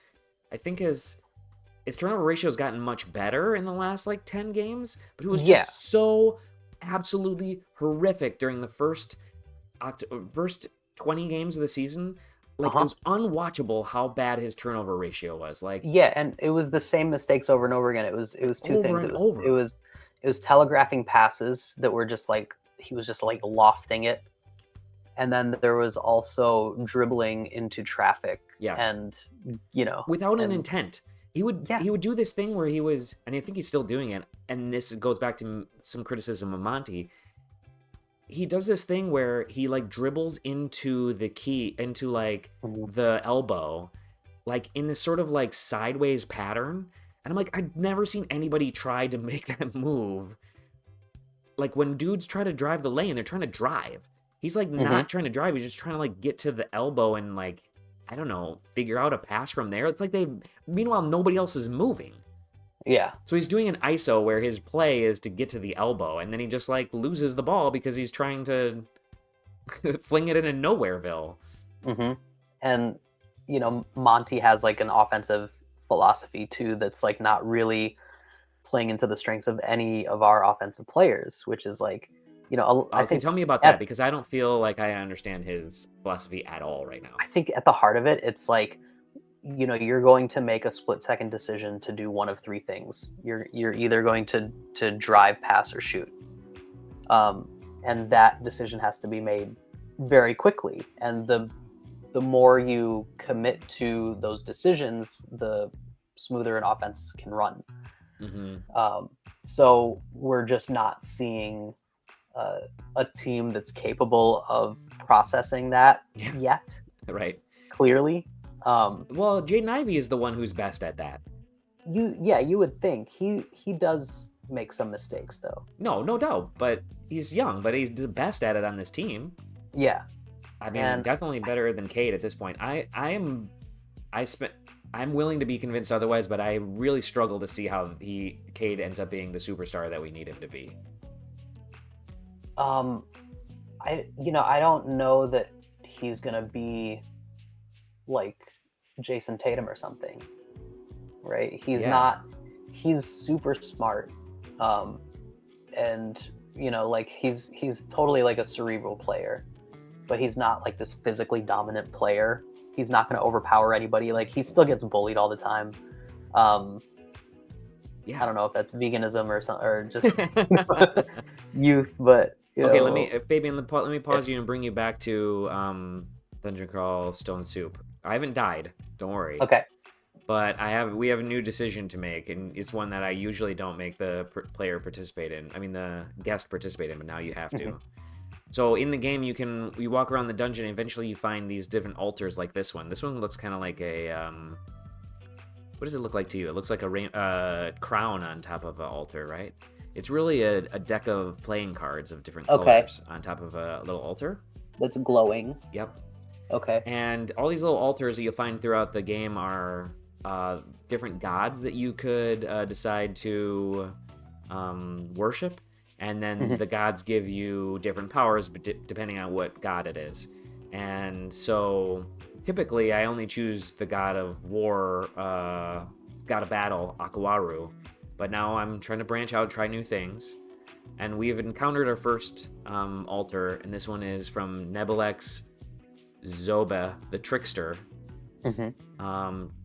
turnover ratio has gotten much better in the last, like, 10 games, but it was just so absolutely horrific during the first 20 games of the season. Like, it was unwatchable how bad his turnover ratio was. Like, yeah, and it was the same mistakes over and over again. It was 2 things. It was telegraphing passes that were just like, he was just like lofting it, and then there was also dribbling into traffic. Yeah. And without an intent. he would do this thing where he was, and I think he's still doing it, and this goes back to some criticism of Monty. He does this thing where he like dribbles into like the elbow, like in this sort of like sideways pattern, and I'm like, I've never seen anybody try to make that move. Like when dudes try to drive the lane, they're trying to drive. He's like not trying to drive, he's just trying to like get to the elbow and like, I don't know, figure out a pass from there. It's like meanwhile, nobody else is moving. Yeah. So he's doing an ISO where his play is to get to the elbow, and then he just like loses the ball because he's trying to fling it into Nowhereville. And, Monty has like an offensive philosophy too that's like not really playing into the strengths of any of our offensive players, which is like, I think tell me about that, because I don't feel like I understand his philosophy at all right now. I think at the heart of it, it's like, you're going to make a split-second decision to do one of three things. You're either going to drive, pass, or shoot, and that decision has to be made very quickly. And the more you commit to those decisions, the smoother an offense can run. So we're just not seeing a team that's capable of processing that yet. Right. Clearly. Well, Jaden Ivey is the one who's best at that. You would think he does make some mistakes though. No doubt, but he's young, but he's the best at it on this team. Yeah. I mean, definitely better than Cade at this point. I'm willing to be convinced otherwise, but I really struggle to see how Cade ends up being the superstar that we need him to be. I don't know that he's gonna be like Jason Tatum or something, right? He's super smart, and like he's totally like a cerebral player, but he's not like this physically dominant player. He's not going to overpower anybody. Like he still gets bullied all the time. I don't know if that's veganism or something, or just youth, but okay. Fabian, let me pause you and bring you back to Dungeon Crawl Stone Soup. I haven't died. Don't worry. Okay. But we have a new decision to make, and it's one that I usually don't make the player participate in. I mean, the guest participate in, but now you have to. So in the game, you walk around the dungeon, and eventually you find these different altars like this one. This one looks kind of like a what does it look like to you? It looks like a crown on top of an altar, right? It's really a deck of playing cards of different colors on top of a little altar. That's glowing. Yep. Okay. And all these little altars that you'll find throughout the game are different gods that you could decide to worship. And then the gods give you different powers depending on what god it is. And so typically I only choose the god of war, god of battle, Akawaru. But now I'm trying to branch out, try new things. And we've encountered our first altar, and this one is from Nebelex Zoba, the Trickster.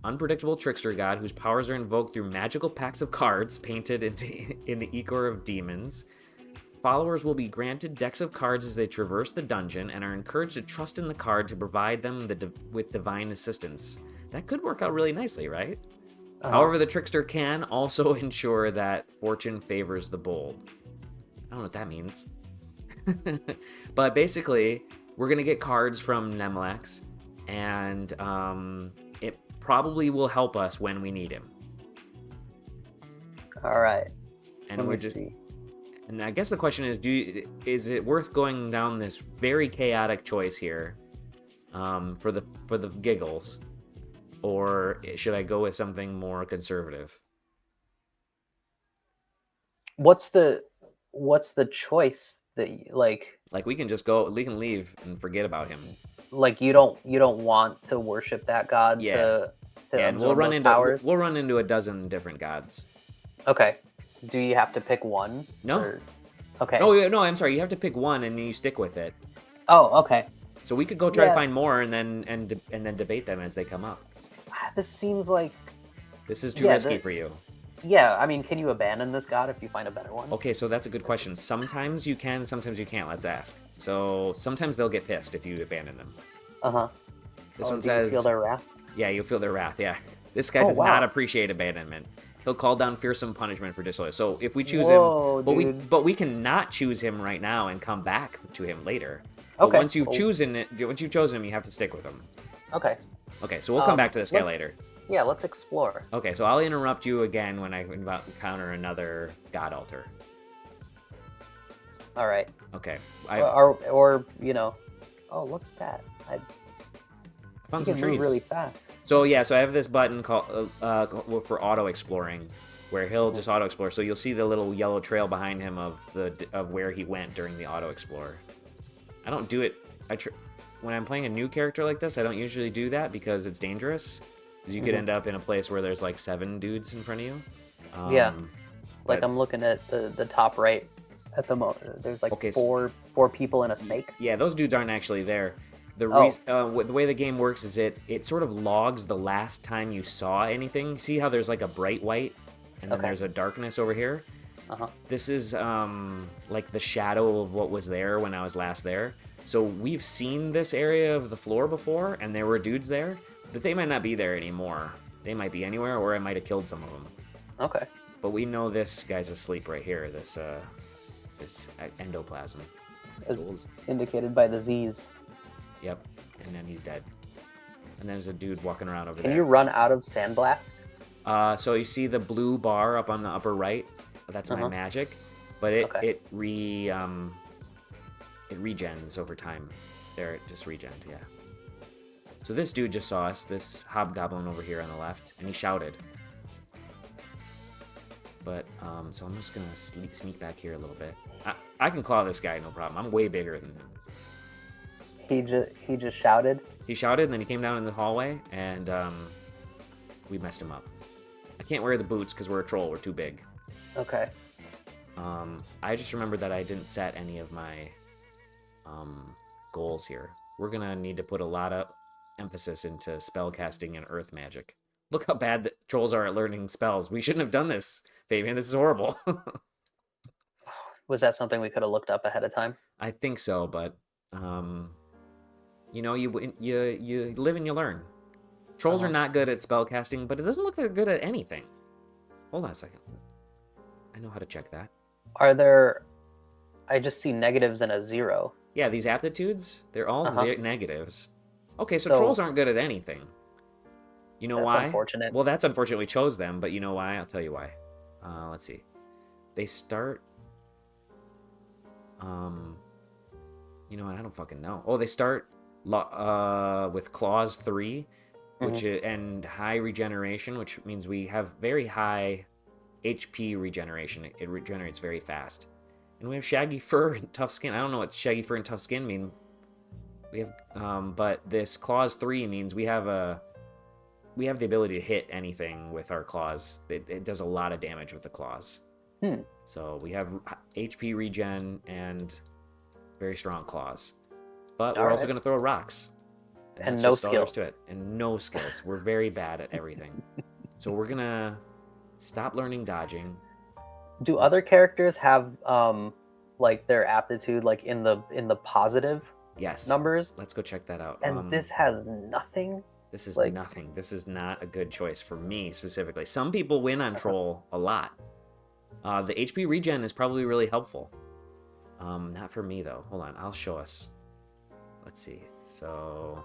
Unpredictable trickster god whose powers are invoked through magical packs of cards painted in the Ichor of Demons. Followers will be granted decks of cards as they traverse the dungeon and are encouraged to trust in the card to provide them with divine assistance. That could work out really nicely, right? However, the trickster can also ensure that fortune favors the bold. I don't know what that means. But basically, we're going to get cards from Nemlex, and it probably will help us when we need him. All right. And and I guess the question is, is it worth going down this very chaotic choice here for the giggles, or should I go with something more conservative? What's the choice that like we can leave and forget about him. Like you don't want to worship that god to and we'll run into a dozen different gods. Okay. Do you have to pick one? No. Or... Okay. No, I'm sorry. You have to pick one and you stick with it. Oh, okay. So we could go try to find more and then debate them as they come up. This seems like this is too risky for you. Yeah, I mean, can you abandon this god if you find a better one? Okay, so that's a good question. Sometimes you can, sometimes you can't. Let's ask. So sometimes they'll get pissed if you abandon them. Uh-huh. This one says... you feel their wrath? Yeah, you'll feel their wrath, yeah. This guy Oh, does wow. not appreciate abandonment. He'll call down fearsome punishment for disloyalty. So if we choose Whoa, him, but dude. we cannot choose him right now and come back to him later. But Okay. once you've chosen him, you have to stick with him. Okay. Okay, so we'll come back to this guy later. Yeah, let's explore. Okay, so I'll interrupt you again when I encounter another god altar. All right. Okay. Or you know, oh, look at that. I found you some can trees move really fast. So yeah, so I have this button called for auto exploring, where he'll just auto explore. So you'll see the little yellow trail behind him of where he went during the auto explore. I don't do it. When I'm playing a new character like this, I don't usually do that because it's dangerous. Because you could end up in a place where there's like 7 dudes in front of you. Yeah. Like I'm looking at the top right at the moment. There's like four people and a snake. Yeah, those dudes aren't actually there. The way the game works is it sort of logs the last time you saw anything. See how there's like a bright white and then there's a darkness over here? This is like the shadow of what was there when I was last there. So we've seen this area of the floor before, and there were dudes there, but they might not be there anymore. They might be anywhere, or I might have killed some of them. Okay. But we know this guy's asleep right here, this endoplasm. As indicated by the Z's. Yep, and then he's dead. And there's a dude walking around over there. Can you run out of Sandblast? So you see the blue bar up on the upper right? That's my magic. But it regens over time. There, it just regens, yeah. So this dude just saw us, this hobgoblin over here on the left, and he shouted. But, so I'm just gonna sneak back here a little bit. I can claw this guy, no problem. I'm way bigger than him. He just shouted? He shouted, and then he came down in the hallway, and we messed him up. I can't wear the boots because we're a troll. We're too big. Okay. I just remembered that I didn't set any of my goals here. We're gonna need to put a lot of emphasis into spellcasting and earth magic. Look how bad the trolls are at learning spells. We shouldn't have done this, Fabian. This is horrible. Was that something we could have looked up ahead of time? I think so, but you know, you live and you learn. Trolls are not good at spellcasting, but it doesn't look like they're good at anything. Hold on a second. I know how to check that. Are there... I just see negatives and a 0. Yeah, these aptitudes, they're all negatives. Okay, so trolls aren't good at anything. You know why? That's unfortunate. Well, that's unfortunate we chose them, but you know why? I'll tell you why. Let's see. They start... you know what? I don't fucking know. Oh, they start with clause 3, which and high regeneration, which means we have very high HP regeneration. It regenerates very fast. And we have shaggy fur and tough skin. I don't know what shaggy fur and tough skin mean. We have, but this clause 3 means we have the ability to hit anything with our claws. It does a lot of damage with the claws. So we have HP regen and very strong claws. But we're also going to throw rocks. And no skills. To it. And no skills. We're very bad at everything. So we're going to stop learning dodging. Do other characters have like their aptitude like in the positive numbers? Let's go check that out. And this has nothing? This is nothing. This is not a good choice for me specifically. Some people win on troll a lot. The HP regen is probably really helpful. Not for me though. Hold on, I'll show us. Let's see. So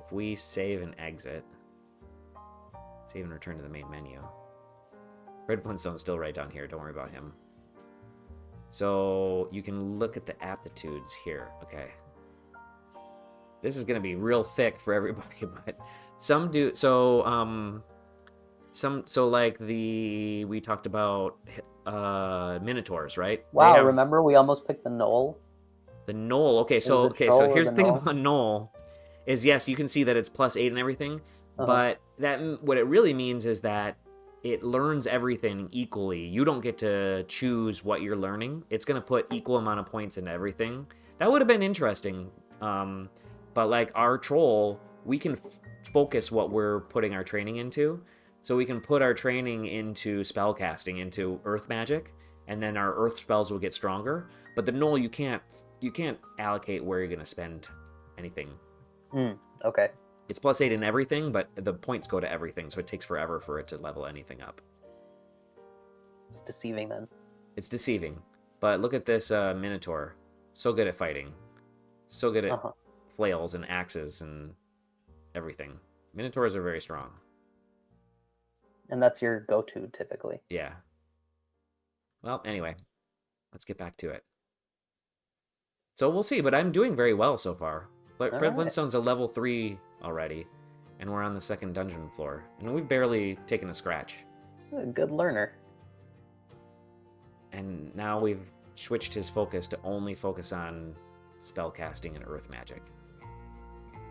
if we save and exit, save and return to the main menu. Red Flintstone's still right down here. Don't worry about him. So you can look at the aptitudes here. Okay. This is gonna be real thick for everybody, but some do. So so like we talked about minotaurs, right? Wow. Remember we almost picked the knoll. The knoll. Okay. So here's the thing about knoll is yes, you can see that it's +8 and everything, but what it really means is that it learns everything equally. You don't get to choose what you're learning. It's going to put equal amount of points into everything. That would have been interesting. But like our troll, we can focus what we're putting our training into. So we can put our training into spellcasting, into earth magic, and then our earth spells will get stronger. But the knoll, you can't allocate where you're going to spend anything. Okay. It's +8 in everything, but the points go to everything, so it takes forever for it to level anything up. It's deceiving then. It's deceiving. But look at this minotaur. So good at fighting. So good at flails and axes and everything. Minotaurs are very strong. And that's your go-to typically. Yeah. Well, anyway, let's get back to it. So we'll see, but I'm doing very well so far. Fred Flintstone's a level 3 already, and we're on the 2nd dungeon floor, and we've barely taken a scratch. A good learner. And now we've switched his focus to only focus on spell casting and earth magic.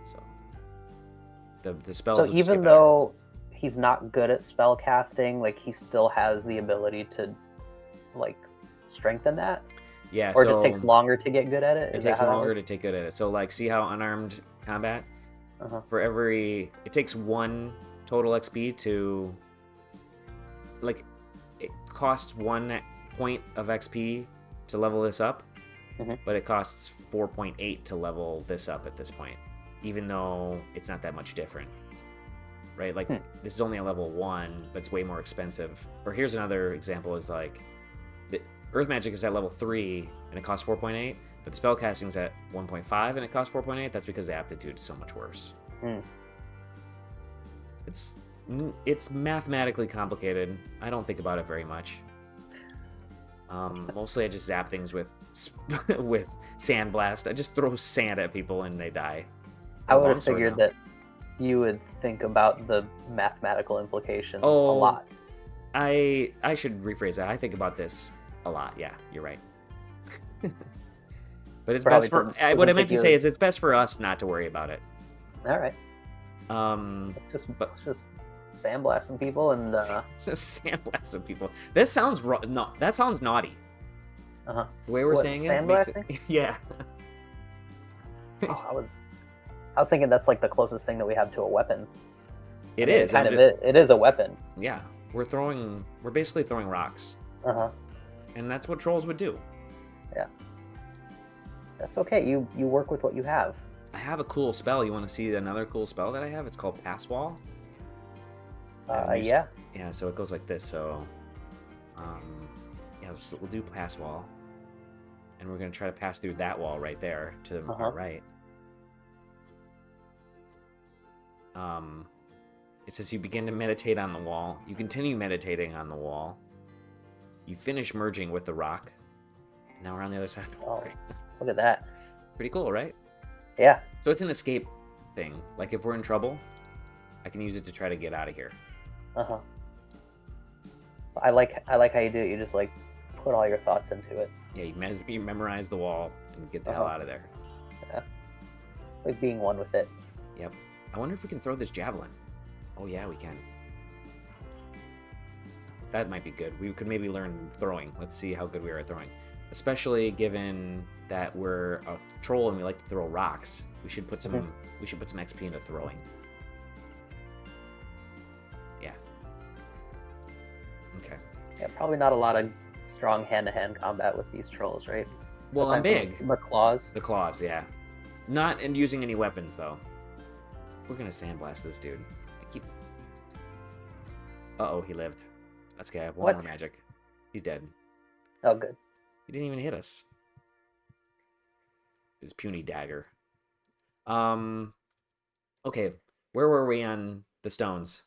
So the spells. So even though he's not good at spell casting, like he still has the ability to like strengthen that. Yeah. Or it just takes longer to get good at it. It takes longer to take good at it. So like, see how unarmed combat. For every, it takes 1 total XP to, like, it costs 1 point of XP to level this up, but it costs 4.8 to level this up at this point, even though it's not that much different, right? Like, this is only a level 1, but it's way more expensive. Or here's another example is like, the Earth Magic is at level 3, and it costs 4.8, but the spellcasting's at 1.5 and it costs 4.8. That's because the aptitude is so much worse. It's mathematically complicated. I don't think about it very much. Mostly I just zap things with sandblast. I just throw sand at people and they die. I would have figured that you would think about the mathematical implications a lot. I should rephrase that. I think about this a lot. Yeah, you're right. But it's best for what I meant to say is it's best for us not to worry about it. All right. Just sandblasting people and just sandblasting people. This sounds that sounds naughty. The way we're saying sandblasting? Yeah. I was thinking that's like the closest thing that we have to a weapon. It is. It is a weapon. Yeah. We're basically throwing rocks. And that's what trolls would do. Yeah. That's okay. You work with what you have. I have a cool spell. You want to see another cool spell that I have? It's called Pass Wall. Yeah. Yeah, so it goes like this. So, we'll do Pass Wall. And we're going to try to pass through that wall right there to the right. It says you begin to meditate on the wall. You continue meditating on the wall. You finish merging with the rock. Now we're on the other side of the wall. Look at that. Pretty cool, right? Yeah. So it's an escape thing. Like if we're in trouble, I can use it to try to get out of here. I like how you do it. You just like put all your thoughts into it. Yeah, you memorize the wall and get the hell out of there. Yeah. It's like being one with it. Yep. I wonder if we can throw this javelin. Oh yeah, we can. That might be good. We could maybe learn throwing. Let's see how good we are at throwing. Especially given that we're a troll and we like to throw rocks. We should put some XP into throwing. Yeah. Okay. Yeah, probably not a lot of strong hand-to-hand combat with these trolls, right? Well, I'm big. The claws. The claws, yeah. Not in using any weapons though. We're gonna sandblast this dude. Uh-oh, he lived. That's okay, I have one more magic. He's dead. Oh, good. He didn't even hit us. His puny dagger. Okay, where were we on the stones?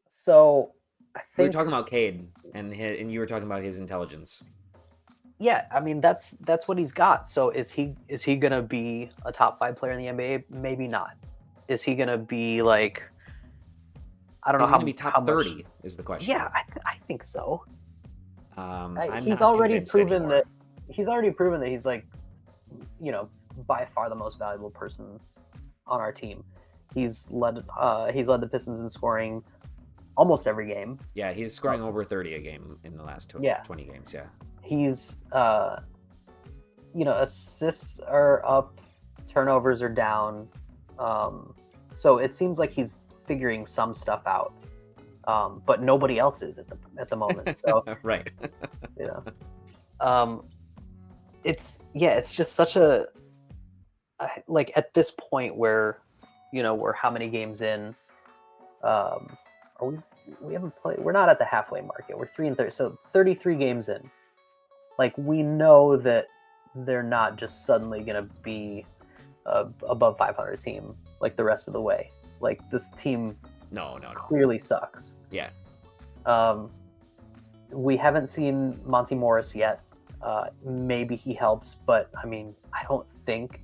So, I think... We were talking about Cade, and you were talking about his intelligence. Yeah, I mean, that's what he's got. So is he gonna be a top 5 player in the NBA? Maybe not. Is he gonna be like... I don't know how. Is he gonna be top 30? Is the question. Yeah, I think so. He's already proven that he's like, by far the most valuable person on our team. He's led the Pistons in scoring almost every game. Yeah, he's scoring over 30 a game in the last 20 games. Yeah. He's assists are up, turnovers are down. So it seems like he's figuring some stuff out, but nobody else is at the moment. So right, it's just such a like at this point where we're how many games in? Are we haven't played. We're not at the halfway mark yet. We're 3-30, so 33 games in. Like, we know that they're not just suddenly gonna be above 500 team like the rest of the way. Like, this team No. clearly sucks. Yeah. We haven't seen Monty Morris yet. Maybe he helps, but I mean, I don't think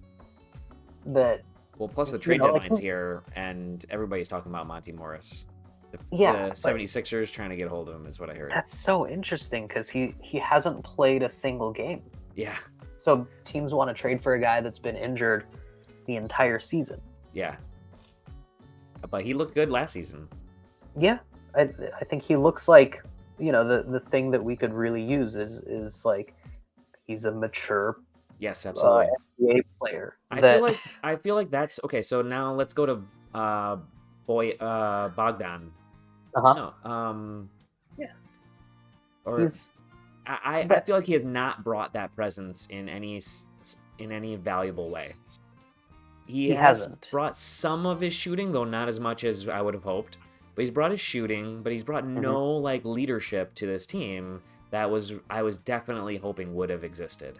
that. Well, plus the trade deadline's here, and everybody's talking about Monty Morris. The 76ers trying to get a hold of him is what I heard. That's so interesting because he hasn't played a single game. Yeah. So teams want to trade for a guy that's been injured the entire season. Yeah. But he looked good last season. Yeah. I think he looks like, the thing that we could really use is like, he's a mature yes, absolutely. NBA player. I feel like that's okay. So now let's go to Bogdan. No, yeah. Or I feel like he has not brought that presence in any valuable way. He hasn't brought some of his shooting, though not as much as I would have hoped. But he's brought his shooting, but he's brought no like leadership to this team that I was definitely hoping would have existed.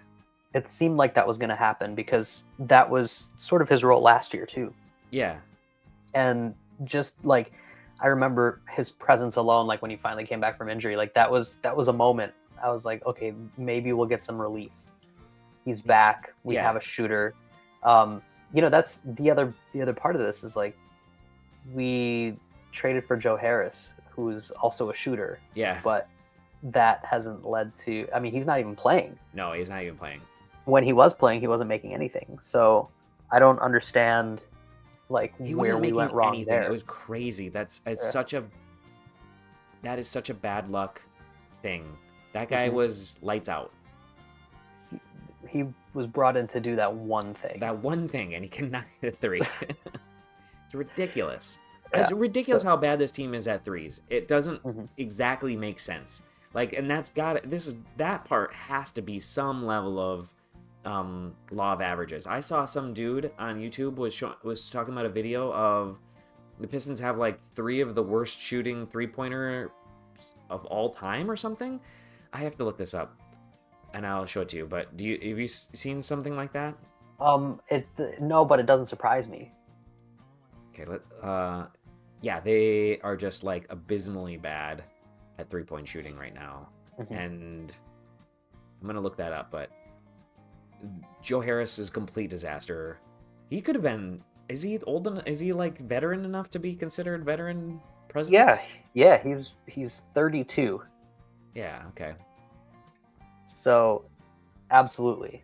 It seemed like that was going to happen because that was sort of his role last year too. Yeah. And just like, I remember his presence alone, like when he finally came back from injury, like that was a moment. I was like, okay, maybe we'll get some relief. He's back. We have a shooter. That's the other part of this is like, we traded for Joe Harris, who's also a shooter. Yeah. But that hasn't led to, I mean, he's not even playing. No, he's not even playing. When he was playing, he wasn't making anything. So I don't understand like where we went wrong anything. There. It was crazy. That is such a bad luck thing. That guy was lights out. He was brought in to do that one thing. And he cannot hit a three. It's ridiculous. Yeah. It's ridiculous how bad this team is at threes. It doesn't exactly make sense. Like, and that part has to be some level of law of averages. I saw some dude on YouTube was talking about a video of the Pistons have like 3 of the worst shooting 3-pointer of all time or something. I have to look this up and I'll show it to you. But have you seen something like that? No, but it doesn't surprise me. Okay, yeah, they are just like abysmally bad at 3-point shooting right now. And I'm gonna look that up, but Joe Harris is a complete disaster. He could have been. Is he old enough? Is he like veteran enough to be considered veteran presence? Yeah. He's 32. Yeah. Okay. So, absolutely,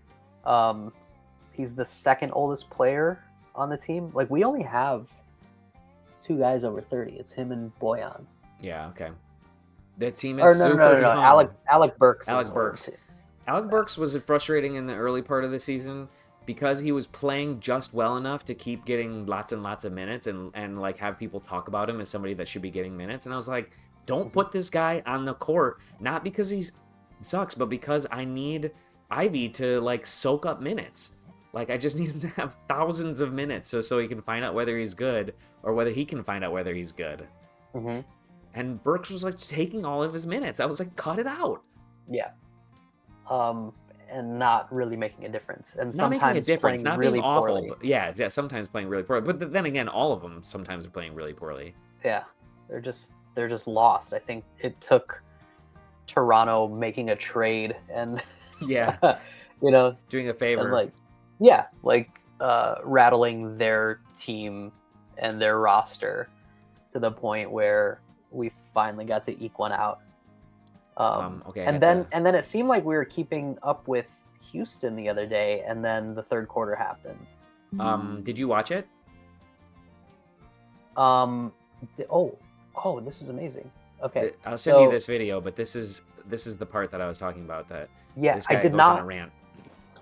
he's the second oldest player on the team. Like, we only have 2 guys over 30. It's him and Boyan. Yeah. Okay. That team is super young. Alec Burks. Alec Burks was frustrating in the early part of the season because he was playing just well enough to keep getting lots and lots of minutes and like have people talk about him as somebody that should be getting minutes. And I was like, don't put this guy on the court, not because he sucks, but because I need Ivy to like soak up minutes. Like, I just need him to have thousands of minutes so he can find out whether he's good or whether he can find out whether he's good. And Burks was like taking all of his minutes. I was like, cut it out. Yeah. And not really making a difference. And not making a difference, not being awful. Poorly. But yeah, sometimes playing really poorly. But then again, all of them sometimes are playing really poorly. Yeah, they're just lost. I think it took Toronto making a trade and doing a favor. And rattling their team and their roster to the point where we finally got to eke one out. And then it seemed like we were keeping up with Houston the other day, and then the third quarter happened. Did you watch it? This is amazing. Okay, I'll send you this video, but this is the part that I was talking about. That this guy goes on a rant.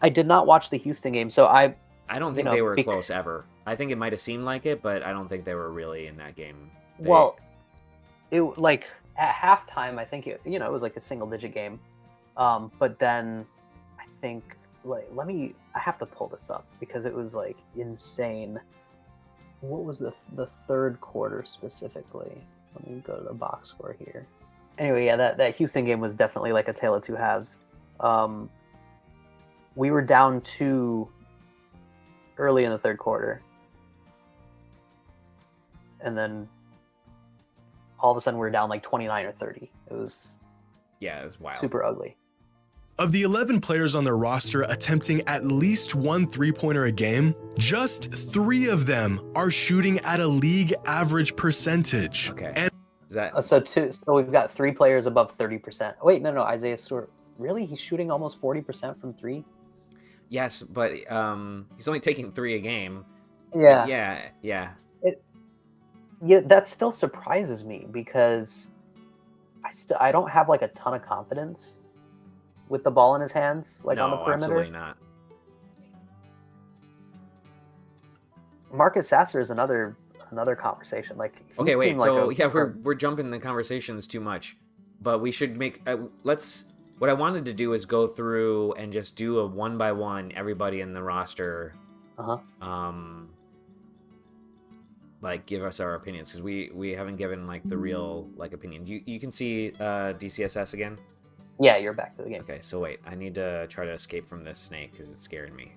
I did not watch the Houston game, so I don't think they were close ever. I think it might have seemed like it, but I don't think they were really in that game. It like at halftime, I think it was like a single-digit game, but then I think I have to pull this up because it was like insane. what was the third quarter specifically? Let me go to the box score here. Anyway, yeah, that Houston game was definitely like a tale of two halves. We were down 2 early in the third quarter, and then all of a sudden we were down like 29 or 30. It was wild. Super ugly. Of the 11 players on their roster attempting at least one three-pointer a game, just 3 of them are shooting at a league average percentage. Okay. And Is that So we've got 3 players above 30%. Wait, no, Isaiah Stewart. Really? He's shooting almost 40% from 3? yes, but he's only taking 3 a game. Yeah. Yeah. Yeah, that still surprises me because I don't have like a ton of confidence with the ball in his hands, like on the perimeter. Absolutely not. Marcus Sasser is another conversation. Like, okay, wait. Like so we're jumping the conversations too much, but we should make What I wanted to do is go through and just do a 1-by-1 everybody in the roster. Like give us our opinions because we haven't given like the real like opinion. You can see DCSS again. Yeah, you're back to the game. Okay, so wait, I need to try to escape from this snake because it's scaring me.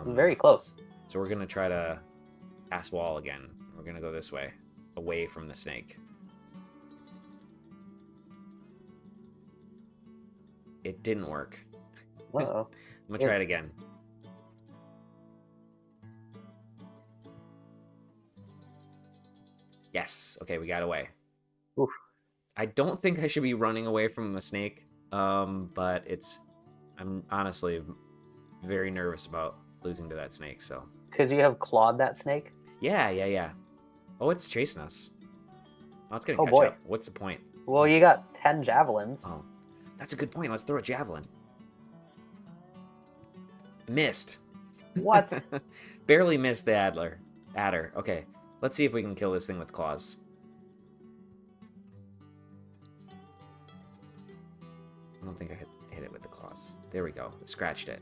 Very close. So we're gonna try to pass wall again. We're gonna go this way, away from the snake. It didn't work. Uh-oh. I'm gonna try it again. Yes. Okay, we got away. Oof. I don't think I should be running away from a snake, but I'm honestly very nervous about losing to that snake. So. Could you have clawed that snake? Yeah. Oh, it's chasing us. Oh, it's gonna catch up. What's the point? Well, you got 10 javelins. Oh, that's a good point. Let's throw a javelin. Missed. What? Barely missed the adder. Okay, let's see if we can kill this thing with claws. I don't think I hit it with the claws. There we go. Scratched it.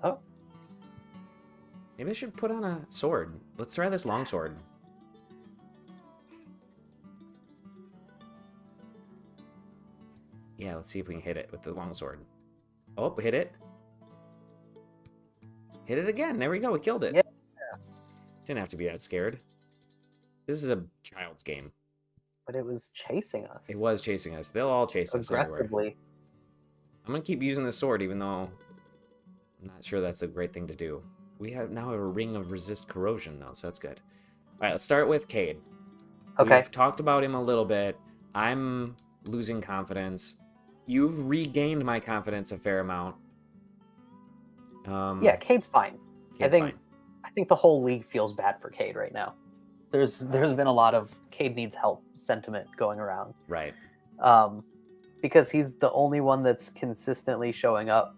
Oh. Maybe I should put on a sword. Let's try this longsword. Yeah, let's see if we can hit it with the longsword. Oh, hit it. Hit it again. There we go. We killed it. Yeah. Didn't have to be that scared. This is a child's game. But it was chasing us. It was chasing us. They'll all chase us aggressively. everywhere. I'm going to keep using the sword, even though I'm not sure that's a great thing to do. We now have a ring of resist corrosion, though, so that's good. All right, let's start with Cade. Okay. We've talked about him a little bit. I'm losing confidence. You've regained my confidence a fair amount. Yeah, Cade's fine. Cade's fine. I think the whole league feels bad for Cade right now. There's been a lot of Cade needs help sentiment going around. Right. Because he's the only one that's consistently showing up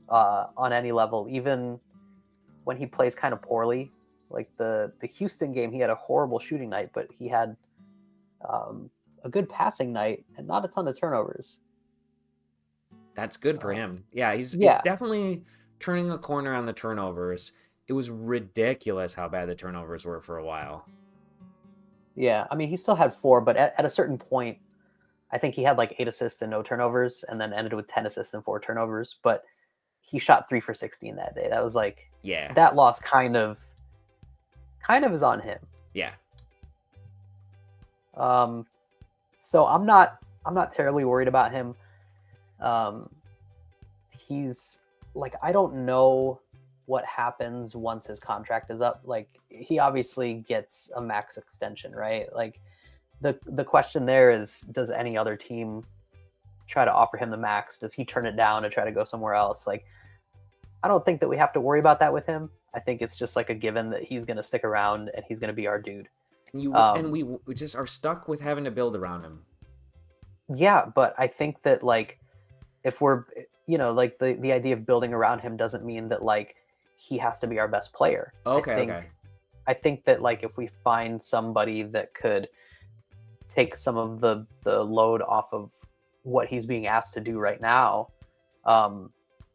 on any level, even when he plays kind of poorly. Like the Houston game, he had a horrible shooting night, but he had a good passing night and not a ton of turnovers. That's good for him. Yeah, he's definitely turning a corner on the turnovers. It was ridiculous how bad the turnovers were for a while. Yeah, I mean, he still had 4, but at a certain point, I think he had like 8 assists and no turnovers, and then ended with 10 assists and 4 turnovers. But he shot 3 for 16 that day. That was like, yeah, that loss kind of is on him. Yeah. So I'm not terribly worried about him. He's like, I don't know what happens once his contract is up. Like, he obviously gets a max extension, right? Like, the question there is, does any other team try to offer him the max? Does he turn it down to try to go somewhere else? Like, I don't think that we have to worry about that with him. I think it's just like a given that he's going to stick around and he's going to be our dude. And we just are stuck with having to build around him. Yeah, but I think that, like, if we're, like, the idea of building around him doesn't mean that, like, he has to be our best player. Okay. I think that, like, if we find somebody that could take some of the load off of what he's being asked to do right now,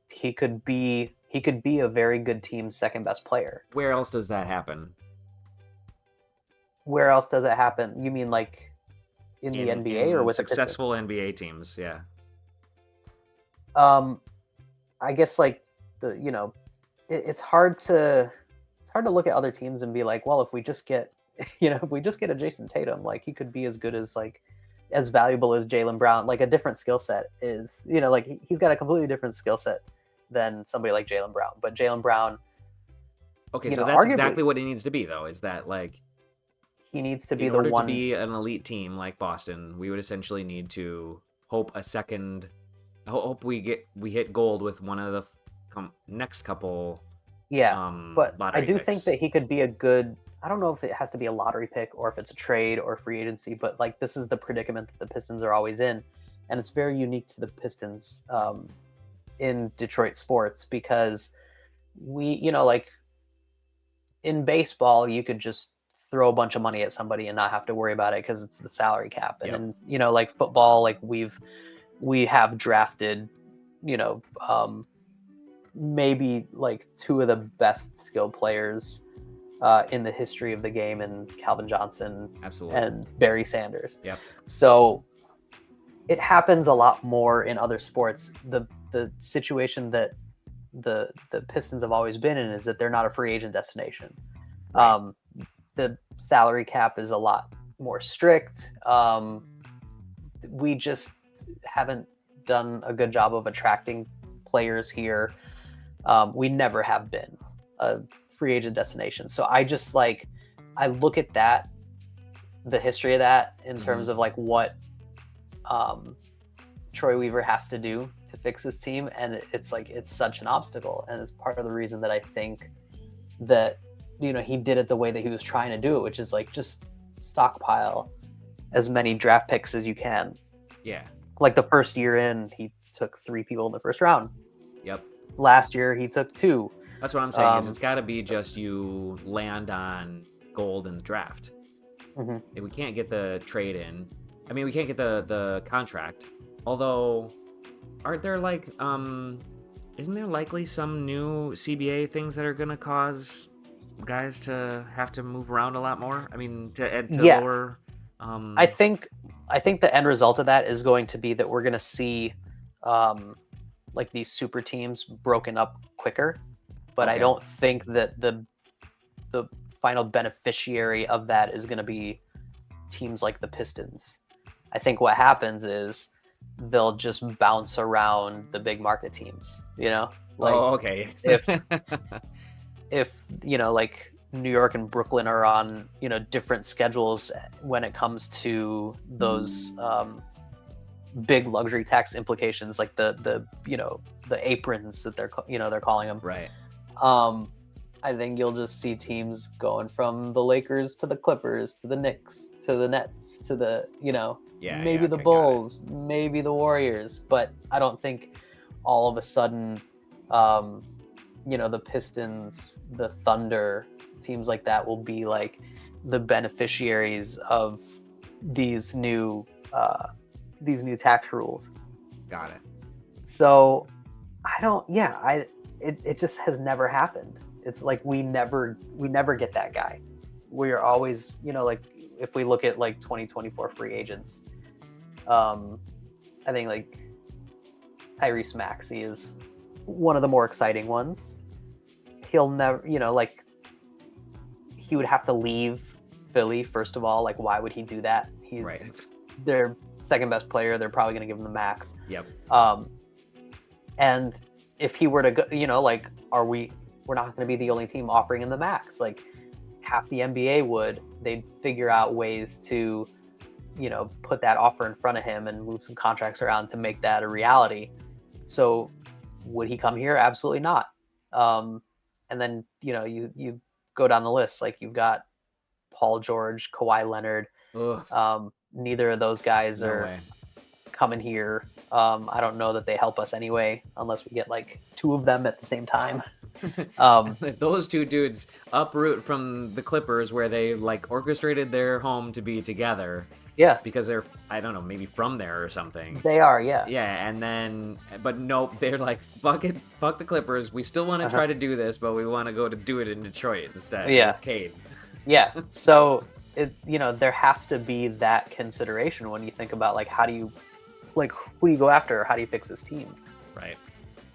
he could be He could be a very good team's second best player. Where else does that happen? Where else does it happen? You mean like in the NBA or with successful the Pistons? NBA teams? Yeah. I guess like it's hard to look at other teams and be like, well, if we just get a Jason Tatum, like he could be as good as like as valuable as Jaylen Brown. Like a different skill set is, like he's got a completely different skill set than somebody like Jaylen Brown. But Jaylen Brown, okay, so that's exactly what he needs to be, though. Is that like he needs to be in the order one to be an elite team like Boston? We would essentially need to hope we hit gold with one of the next couple. But I do picks. think that he could be a good. I don't know if it has to be a lottery pick or if it's a trade or free agency, but like this is the predicament that the Pistons are always in, and it's very unique to the Pistons in Detroit sports because we, like in baseball, you could just throw a bunch of money at somebody and not have to worry about it because it's the salary cap, and then like football, like we have drafted, maybe like two of the best skilled players in the history of the game, and Calvin Johnson and Barry Sanders. Yep. So it happens a lot more in other sports. The situation that the Pistons have always been in is that they're not a free agent destination. Right. The salary cap is a lot more strict. We just haven't done a good job of attracting players here. We never have been a free agent destination. So I just I look at that, the history of that in terms of like what Troy Weaver has to do to fix this team. And it's like, it's such an obstacle. And it's part of the reason that I think that, he did it the way that he was trying to do it, which is like, just stockpile as many draft picks as you can. Yeah. Like the first year in, he took 3 people in the first round. Yep. Last year, he took 2. That's what I'm saying. Is it's got to be just you land on gold in the draft. Mm-hmm. If we can't get the trade in, I mean, we can't get the contract. Although, aren't there like isn't there likely some new CBA things that are gonna cause guys to have to move around a lot more? I mean, to lower. I think the end result of that is going to be that we're gonna see like these super teams broken up quicker. But I don't think that the final beneficiary of that is going to be teams like the Pistons. I think what happens is they'll just bounce around the big market teams, Like if like New York and Brooklyn are on, different schedules when it comes to those big luxury tax implications, like the aprons that they're calling them. Right. I think you'll just see teams going from the Lakers to the Clippers to the Knicks to the Nets to the maybe the Bulls, maybe the Warriors, but I don't think all of a sudden the Pistons, the Thunder, teams like that will be like the beneficiaries of these new tax rules. Got it. So it just has never happened. It's like we never get that guy. We are always, like if we look at like 2024 free agents, I think like Tyrese Maxey is one of the more exciting ones. He'll never, like he would have to leave Philly first of all. Like why would he do that? He's their second best player. They're probably going to give him the max. Yep. And if he were to go, like, we're not going to be the only team offering him the max. Like half the NBA would, they'd figure out ways to, put that offer in front of him and move some contracts around to make that a reality. So would he come here? Absolutely not. And then, you go down the list, like you've got Paul George, Kawhi Leonard. Neither of those guys are coming here. I don't know that they help us anyway, unless we get like 2 of them at the same time. If those 2 dudes uproot from the Clippers where they like orchestrated their home to be together, Yeah, because they're, I don't know, maybe from there or something. they are. Yeah. Yeah, and then, but nope, they're like, fuck it, fuck the Clippers. We still want to try to do this, but we want to go to do it in Detroit instead. Yeah. With Cade. Yeah. So there has to be that consideration when you think about like who do you go after? Or how do you fix this team? Right.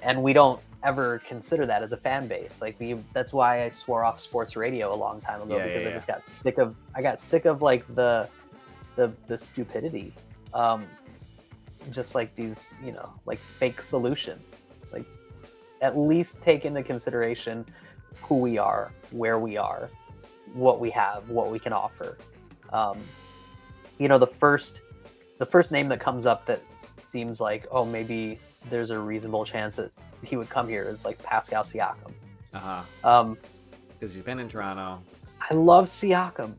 And we don't ever consider that as a fan base. Like that's why I swore off sports radio a long time ago, because I just got sick of like the stupidity, just like these like fake solutions. Like at least take into consideration who we are, where we are, what we have, what we can offer. The first name that comes up that seems like, oh, maybe there's a reasonable chance that he would come here is like Pascal Siakam. Because he's been in Toronto. I love Siakam,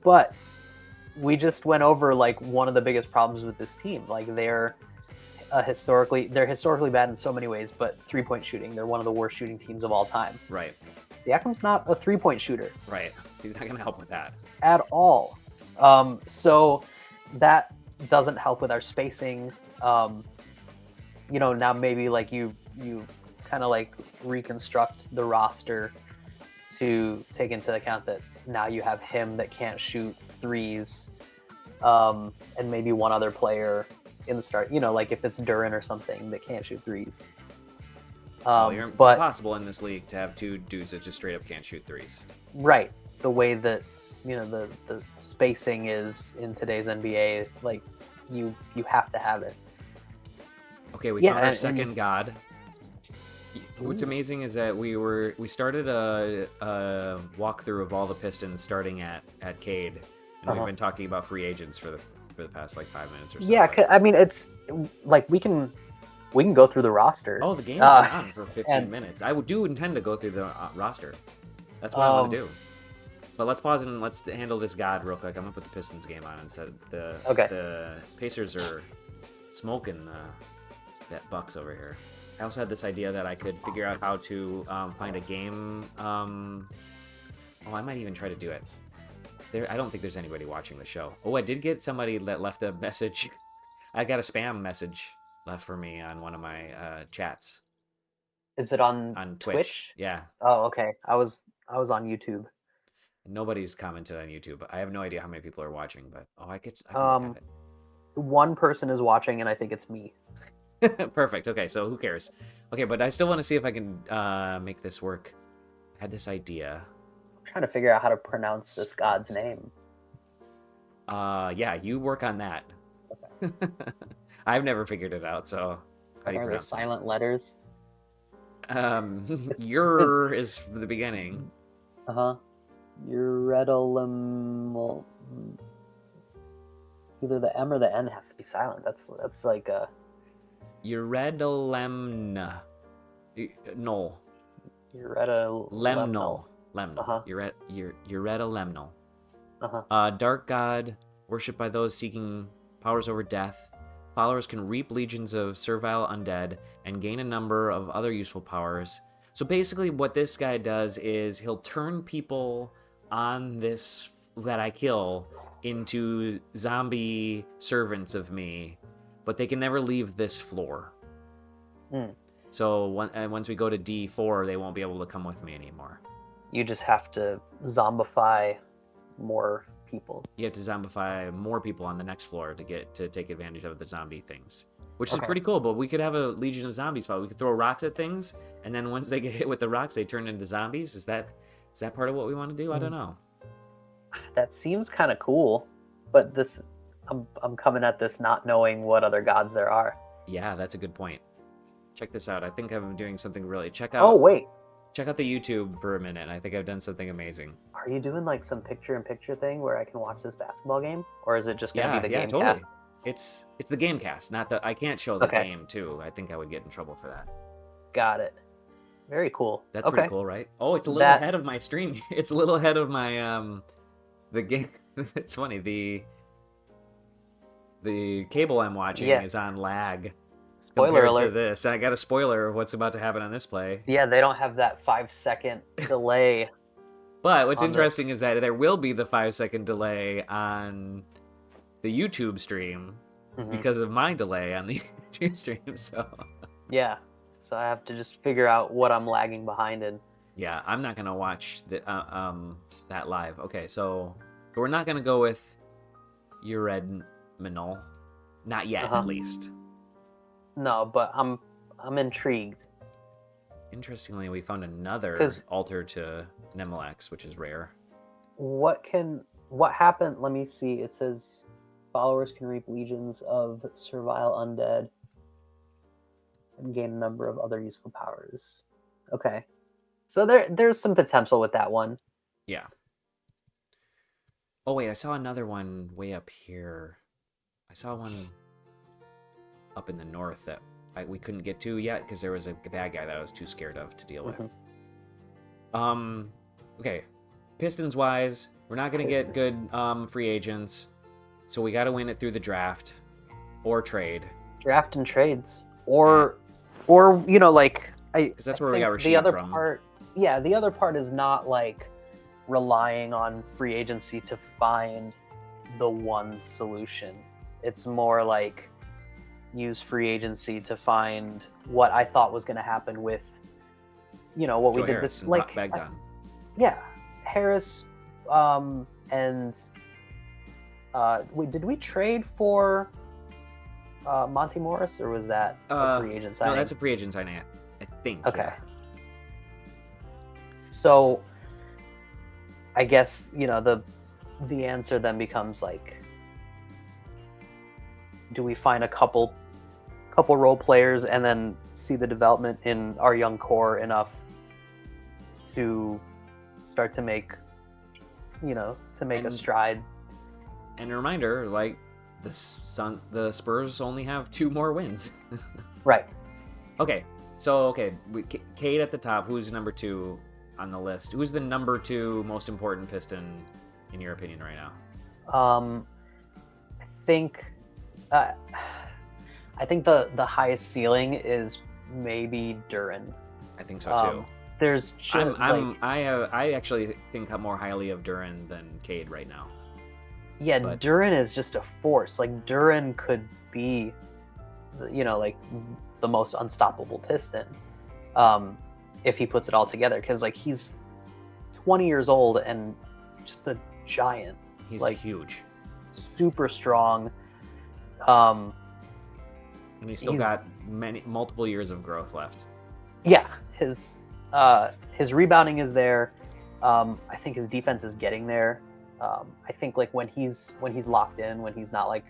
but we just went over like one of the biggest problems with this team. Like they're historically bad in so many ways, but 3-point shooting, they're one of the worst shooting teams of all time. Right. Siakam's not a 3-point shooter. Right. He's not going to help with that at all. So that doesn't help with our spacing. Now maybe like you kind of like reconstruct the roster to take into account that now you have him that can't shoot threes, and maybe one other player in the start, like if it's Duran or something that can't shoot threes. It's impossible in this league to have two dudes that just straight up can't shoot threes. Right. The way that the spacing is in today's NBA, like you have to have it. Okay, we found our second god. What's amazing is that we started a walkthrough of all the Pistons starting at Cade, and we've been talking about free agents for the past like 5 minutes or so. Yeah, I mean it's like we can go through the roster. Oh, the game has been on for 15 minutes. I do intend to go through the roster. That's what I want to do. But let's pause and let's handle this god real quick. I'm gonna put the Pistons game on instead. The Pacers are smoking that Bucks over here. I also had this idea that I could figure out how to find a game. I might even try to do it. I don't think there's anybody watching the show. Oh, I did get somebody that left a message. I got a spam message left for me on one of my chats. Is it on Twitch? Yeah. Oh, okay. I was on YouTube. Nobody's commented on YouTube. I have no idea how many people are watching, but I can look at it. One person is watching, and I think it's me. Perfect. Okay, so who cares? Okay, but I still want to see if I can make this work. I had this idea. I'm trying to figure out how to pronounce this god's name. Yeah, you work on that. Okay. I've never figured it out, so how do you pronounce it? Silent letters? Your is the beginning. Euredolim. Either the M or the N has to be silent. That's like a. Euredolemna. No. Lemnol. Euredolemnol. Dark god, worshipped by those seeking powers over death. Followers can reap legions of servile undead and gain a number of other useful powers. So basically what this guy does is he'll turn people on this that I kill into zombie servants of me, but they can never leave this floor. So once we go to D4, they won't be able to come with me anymore. You just have to zombify more people. You have to zombify more people on the next floor to take advantage of the zombie things, which is pretty cool. But we could have a legion of zombies fight. We could throw rocks at things, and then once they get hit with the rocks, they turn into zombies. Is that part of what we want to do? I don't know. That seems kind of cool, but I'm coming at this not knowing what other gods there are. Yeah, that's a good point. Check this out. I think I'm doing something really. Check out. Oh wait. Check out the YouTube for a minute. I think I've done something amazing. Are you doing like some picture-in-picture thing where I can watch this basketball game, or is it just gonna be the game totally. cast? It's the game cast, not the. I can't show the game too. I think I would get in trouble for that. Got it. Very cool. That's pretty cool, right? Oh, it's a little ahead of my stream. It's a little ahead of my the game. It's funny. The cable I'm watching is on lag. Spoiler alert. To this. I got a spoiler of what's about to happen on this play. Yeah, they don't have that 5-second delay. But what's interesting is that there will be the 5-second delay on the YouTube stream Mhm. because of my delay on the YouTube stream. So Yeah. So I have to just figure out what I'm lagging behind in. yeah, I'm not gonna watch that live. Okay, so we're not gonna go with Ured Minol, not yet Uh-huh. at least. No, but I'm intrigued. Interestingly, we found another 'Cause- altar to Nemelex, which is rare. What happened? Let me see. It says followers can reap legions of servile undead and gain a number of other useful powers. Okay. So there's some potential with that one. Yeah. Oh wait, I saw another one way up here. I saw one up in the north that we couldn't get to yet because there was a bad guy that I was too scared of to deal with. Okay. Pistons wise, we're not gonna get good free agents, so we got to win it through the draft or trade. Draft and trades, or like Because that's where we got Rashid the other from. part. Yeah, the other part is not like relying on free agency to find the one solution. It's more like use free agency to find what I thought was going to happen with, what Joe we did Harris this and like Baghdad. yeah, Harris, and did we trade for Monty Morris, or was that a free agent signing? No, that's a free agent signing, I think. Okay. Yeah. So I guess, the answer then becomes like, do we find a couple role players and then see the development in our young core enough to start to make a stride? And a reminder, like the Spurs only have 2 more wins. Right. Okay, so Cade at the top. Who's number 2 on the list? Who's the number 2 most important Piston in your opinion right now? I think the highest ceiling is maybe Duran. I think so too. There's just, I actually think more highly of Duran than Cade right now. Yeah, but Duran is just a force. Like Duran could be, like the most unstoppable Piston, if he puts it all together. Because like he's 20 years old and just a giant. He's like huge, super strong. And he's still got multiple years of growth left. Yeah, his rebounding is there. I think his defense is getting there. I think like when he's locked in, when he's not like,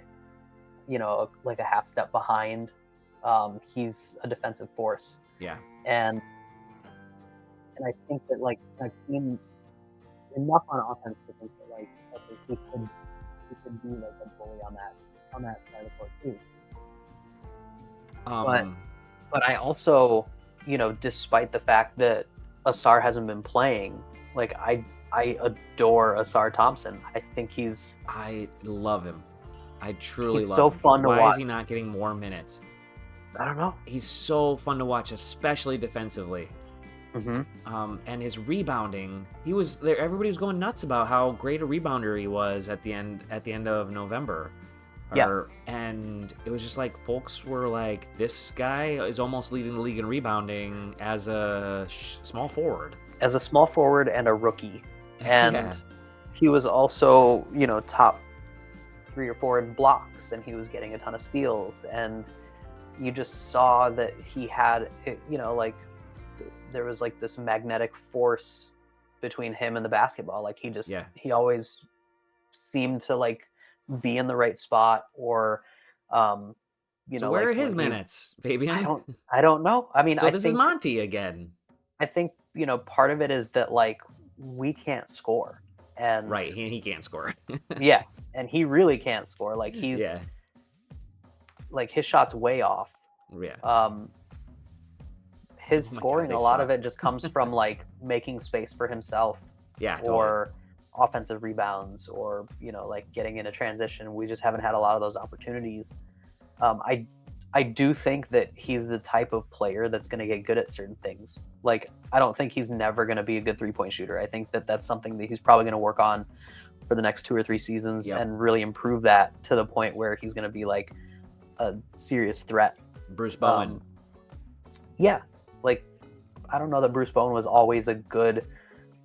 like a half step behind, he's a defensive force. Yeah. And I think that like I've seen enough on offense to think that like he could be like a bully on that side of the court too. But I also, despite the fact that Asar hasn't been playing, like I adore Asar Thompson. I think I love him. I truly he's love so him. fun to Why watch. is he not getting more minutes? I don't know. He's so fun to watch, especially defensively. Mm-hmm. And his rebounding, he was there. Everybody was going nuts about how great a rebounder he was at the end of November. And it was just like folks were like, this guy is almost leading the league in rebounding as a small forward. As a small forward and a rookie. And he was also, top 3 or 4 in blocks, and he was getting a ton of steals. And you just saw that he had, like there was like this magnetic force between him and the basketball. Like he always seemed to like be in the right spot, or so where are his minutes, Fabian? I don't know. I mean, so this is Monty again. I think part of it is that like we can't score, and right, he can't score. Yeah, and he really can't score. Like he's like his shot's way off. Yeah. His scoring, a lot of it just comes from like making space for himself. Yeah. Totally. Or offensive rebounds, or like getting in a transition. We just haven't had a lot of those opportunities. I do think that he's the type of player that's going to get good at certain things. Like I don't think he's never going to be a good 3-point shooter. I think that that's something that he's probably going to work on for the next 2 or 3 seasons Yep. and really improve that to the point where he's going to be like a serious threat. Bruce Bowen. Yeah, like I don't know that Bruce Bowen was always a good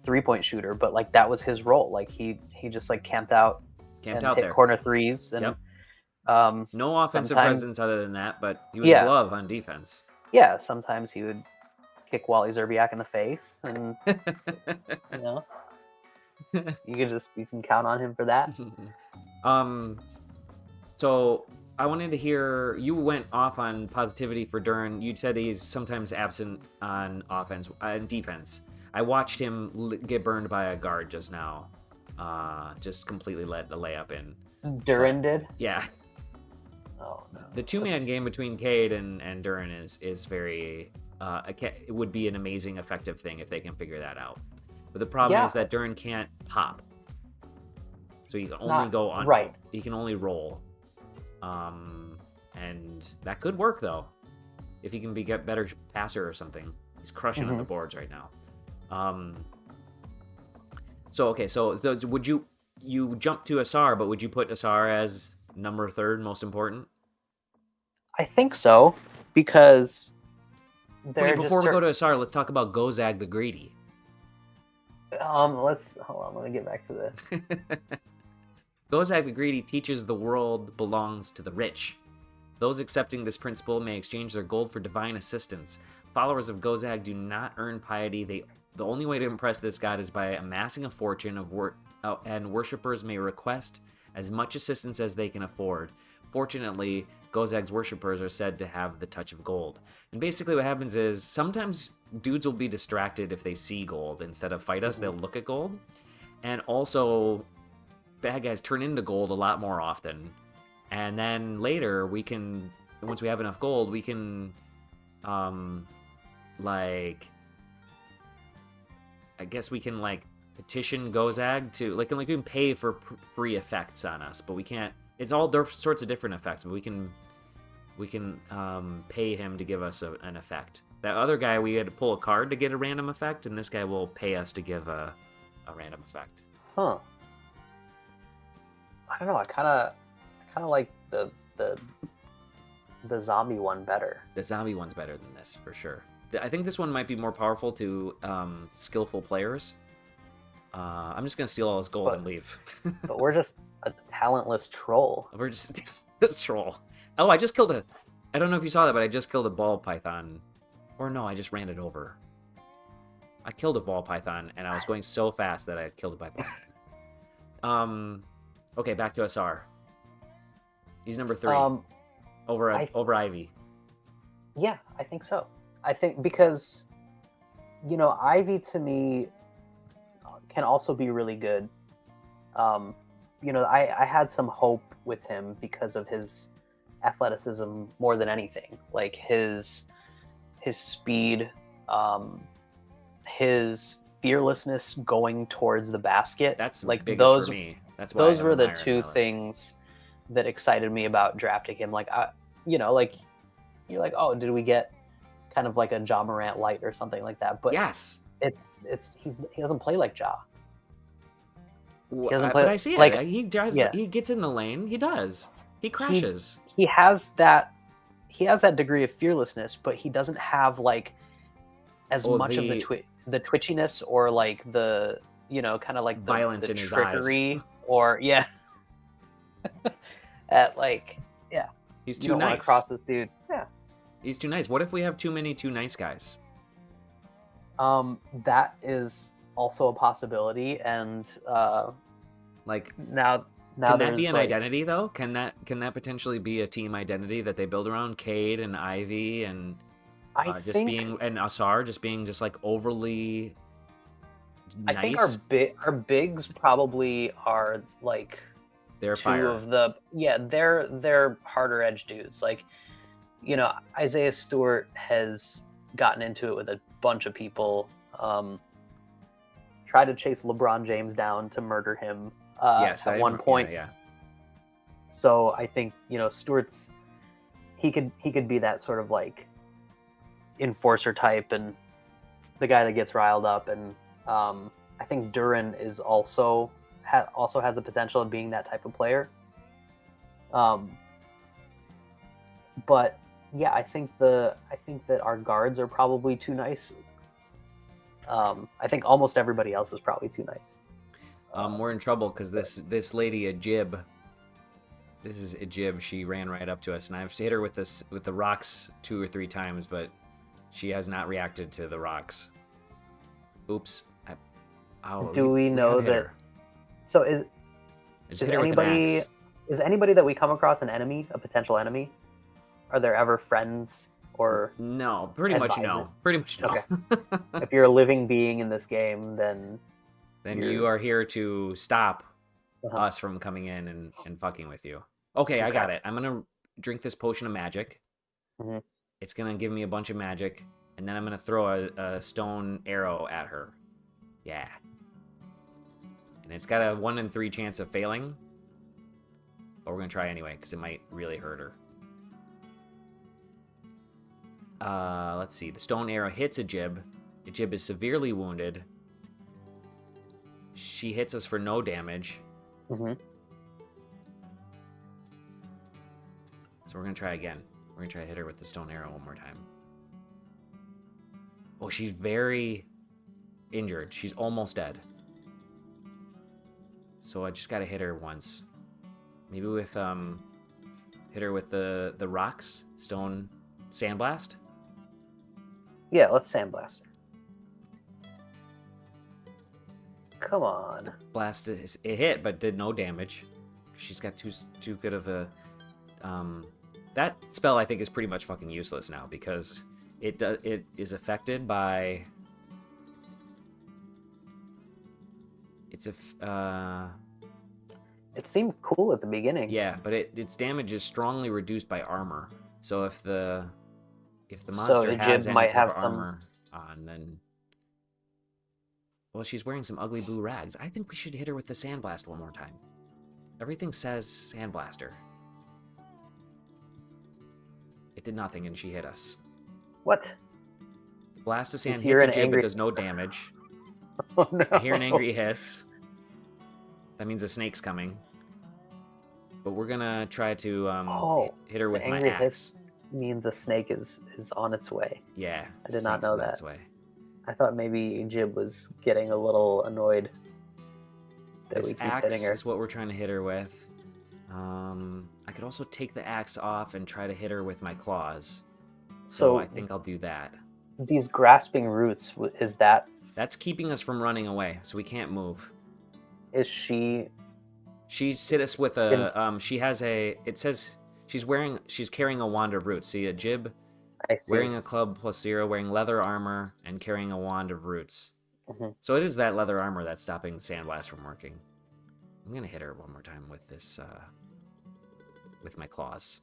3-point shooter, but like that was his role. Like he just like camped out and hit there. corner threes and Yep. No offensive sometimes- presence other than that, but he was Yeah. a glove on defense. yeah, sometimes he would kick Wally Zerbiak in the face, and you know, you can count on him for that. So I wanted to hear, you went off on positivity for Duren. You said he's sometimes absent on offense and defense. I watched him get burned by a guard just now. Just completely let the layup in. Duren did. Yeah. Oh no. The 2-man game between Cade and Duren is very it would be an amazing effective thing if they can figure that out. But the problem is that Duren can't pop. So he can only go on. Right. He can only roll. And that could work though. If he can get better passer or something. He's crushing on the boards right now. So would you jump to Asar, but would you put Asar as number 3rd most important? I think so, because Before we go to Asar, let's talk about Gozag the Greedy. Let's hold on. Let me get back to this. Gozag the Greedy teaches the world belongs to the rich. Those accepting this principle may exchange their gold for divine assistance. Followers of Gozag do not earn piety. The only way to impress this god is by amassing a fortune and worshippers may request as much assistance as they can afford. Fortunately, Gozag's worshippers are said to have the touch of gold. And basically what happens is sometimes dudes will be distracted if they see gold. Instead of fight us, they'll look at gold. And also, bad guys turn into gold a lot more often. And then later, once we have enough gold, we can, I guess we can, petition Gozag to, we can pay for free effects on us, but we can't. It's all sorts of different effects, but we can pay him to give us an effect. That other guy, we had to pull a card to get a random effect, and this guy will pay us to give a random effect. Huh. I don't know. I kind of like the zombie one better. The zombie one's better than this, for sure. I think this one might be more powerful to skillful players. I'm just going to steal all his gold and leave. But we're just a talentless troll. We're just this troll. Oh, I just killed I don't know if you saw that, but I just killed a ball python. Or no, I just ran it over. I killed a ball python, and I was going so fast that I killed it by ball. Okay, back to Asar. He's number 3. Over Ivy. Yeah, I think so. I think because, Ivy to me can also be really good. I had some hope with him because of his athleticism more than anything. Like his speed, his fearlessness going towards the basket. That's like biggest those for me. That's why those were the 2 things that excited me about drafting him. You're like, oh, did we get kind of like a Ja Morant light or something like that? But yes, he doesn't play like Ja. He doesn't play. But I see it. He drives. Yeah. He gets in the lane. He does. He crashes. He has that degree of fearlessness, but he doesn't have as much of the twitchiness or the kind of the violence the in his trickery eyes. Or He's you too don't nice. want to cross this dude. Yeah. He's too nice. What if we have too many too nice guys? That is also a possibility, and now can that be an identity though? Can that potentially be a team identity that they build around Cade and Ivy and Asar just being overly nice? I think our bigs probably are they're 2 fire. of they're harder edge dudes. Isaiah Stewart has gotten into it with a bunch of people. Tried to chase LeBron James down to murder him at one point. Yeah. So I think Stewart's he could be that sort of enforcer type and the guy that gets riled up, and I think Duren is also also has the potential of being that type of player. But yeah, I think that our guards are probably too nice. I think almost everybody else is probably too nice. We're in trouble because this lady Ajib. This is Ajib. She ran right up to us, and I've hit her with the rocks 2 or 3 times, but she has not reacted to the rocks. Oops. Do we know that? Her. So is anybody that we come across an enemy, a potential enemy? Are there ever friends or no? Pretty much no. Okay. If you're a living being in this game, then you are here to stop us from coming in and fucking with you. Okay, I got it. I'm gonna drink this potion of magic. Mm-hmm. It's gonna give me a bunch of magic, and then I'm gonna throw a stone arrow at her. Yeah. And it's got a 1 in 3 chance of failing. But we're gonna try anyway, because it might really hurt her. Let's see. The stone arrow hits Ajib. Ajib is severely wounded. She hits us for no damage. Mm-hmm. So we're gonna try again. We're gonna try to hit her with the stone arrow one more time. Oh, she's very injured. She's almost dead. So I just gotta hit her once. Maybe with hit her with the rocks, stone sandblast. Yeah, let's sandblast her. Come on. Blast it hit, but did no damage. She's got too good of a. That spell I think is pretty much fucking useless now because it is affected by. It's a. It seemed cool at the beginning. Yeah, but its damage is strongly reduced by armor. So if the monster has any type of armor on, then. Well, she's wearing some ugly blue rags. I think we should hit her with the sandblast one more time. Everything says sandblaster. It did nothing, and she hit us. What? The blast of sand hits Ajib, but does no damage. Oh no! I hear an angry hiss. That means a snake's coming. But we're gonna try to hit her with my axe. Hiss means a snake is on its way. Yeah, I did not know that. Its way. I thought maybe Ajib was getting a little annoyed that we keep hitting her. This is what we're trying to hit her with. I could also take the axe off and try to hit her with my claws. So I think I'll do that. These grasping roots, is that? That's keeping us from running away, so we can't move. Is she? She's hit us with a. She has a. It says she's carrying a wand of roots. See, Ajib. I see. Wearing a club +0, wearing leather armor, and carrying a wand of roots. Mm-hmm. So it is that leather armor that's stopping sandblast from working. I'm gonna hit her one more time with this. With my claws.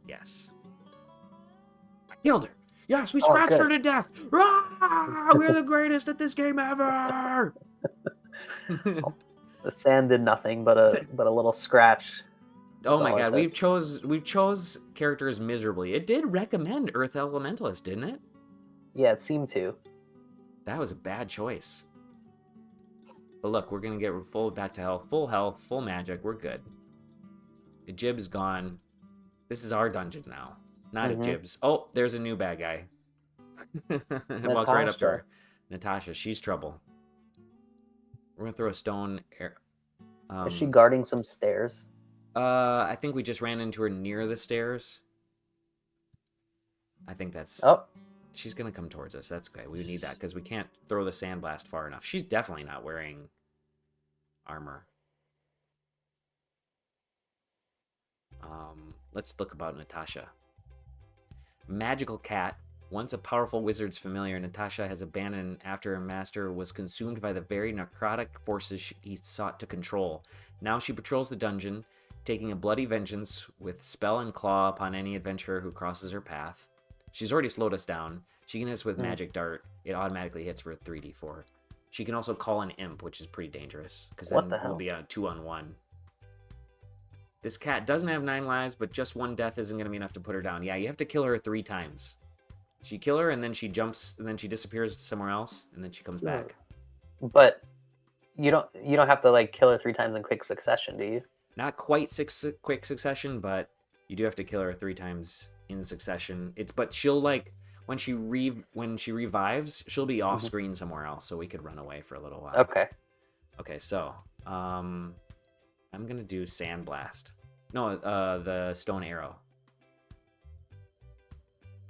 Yes. I killed her. Yes, we scratched her to death. Rah! We're the greatest at this game ever. The sand did nothing but a little scratch. Oh my god, we chose characters miserably. It did recommend Earth Elementalist, didn't it? Yeah, it seemed to. That was a bad choice. But look, we're gonna get back to health, full magic. We're good. Ajib is gone. This is our dungeon now, not Ajib's. Oh, there's a new bad guy. Walk right up to her. Natasha, she's trouble. We're gonna throw a stone. Is she guarding some stairs? I think we just ran into her near the stairs. I think that's. Oh. She's gonna come towards us. That's okay. We need that because we can't throw the sandblast far enough. She's definitely not wearing armor. Let's look about Natasha. Magical cat. Once a powerful wizard's familiar, Natasha has abandoned after her master was consumed by the very necrotic forces he sought to control. Now she patrols the dungeon, taking a bloody vengeance with spell and claw upon any adventurer who crosses her path. She's already slowed us down. She can hit us with magic dart. It automatically hits for a 3d4. She can also call an imp, which is pretty dangerous, because then we'll be on a 2-on-1. This cat doesn't have 9 lives, but just 1 death isn't going to be enough to put her down. Yeah, you have to kill her 3 times. You kill her, and then she jumps, and then she disappears somewhere else, and then she comes back. But You don't have to like kill her 3 times in quick succession, do you? Not quite quick succession, but you do have to kill her 3 times in succession. But she'll like when she revives, she'll be off screen somewhere else, so we could run away for a little while. Okay, so I'm gonna do Sandblast. No, the Stone Arrow.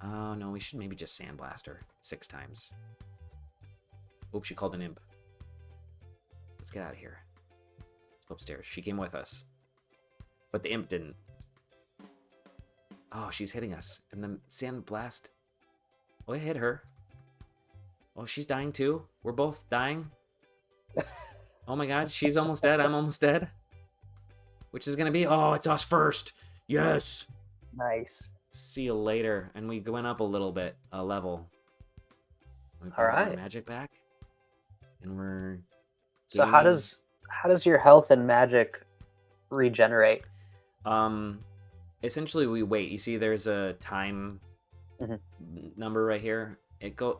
Oh no, we should maybe just Sandblast her 6 times. Oops, she called an imp. Let's get out of here. Let's go upstairs. She came with us, but the imp didn't. Oh, she's hitting us, and the Sandblast. Oh, it hit her. Oh, she's dying too. We're both dying. Oh my god, she's almost dead. I'm almost dead. Which is gonna be? Oh, it's us first. Yes. Nice. See you later. And we went up a little bit, a level. We All right. Magic back, and we're. So how does your health and magic regenerate? Essentially we wait. You see, there's a time number right here.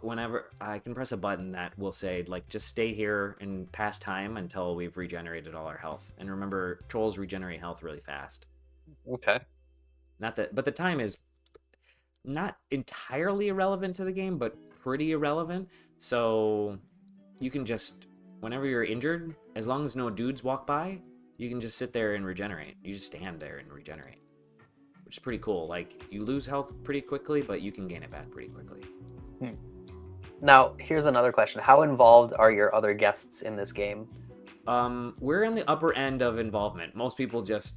Whenever I can press a button that will say like just stay here and pass time until we've regenerated all our health. And remember, trolls regenerate health really fast. Okay. But the time is not entirely irrelevant to the game, but pretty irrelevant. So you can just, whenever you're injured, as long as no dudes walk by, you can just sit there and regenerate. You just stand there and regenerate, which is pretty cool. Like, you lose health pretty quickly, but you can gain it back pretty quickly. Now, here's another question. How involved are your other guests in this game? We're in the upper end of involvement. Most people just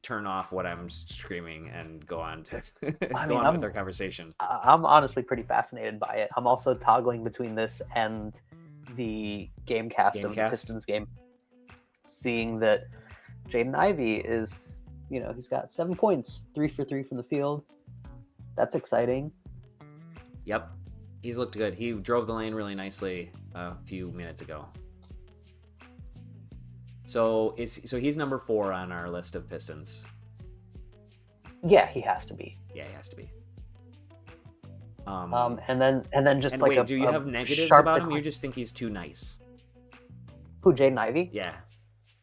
turn off what I'm screaming and go on to with their conversation. I'm honestly pretty fascinated by it. I'm also toggling between this and the Gamecast of the Pistons game, seeing that Jaden Ivey is, he's got 7 points, 3 for 3 from the field. That's exciting. Yep. He's looked good. He drove the lane really nicely a few minutes ago. So he's number 4 on our list of Pistons. Yeah, he has to be. Yeah, he has to be. And then just wait, do you have negatives about him? You just think he's too nice? Who, Jaden Ivey? Yeah.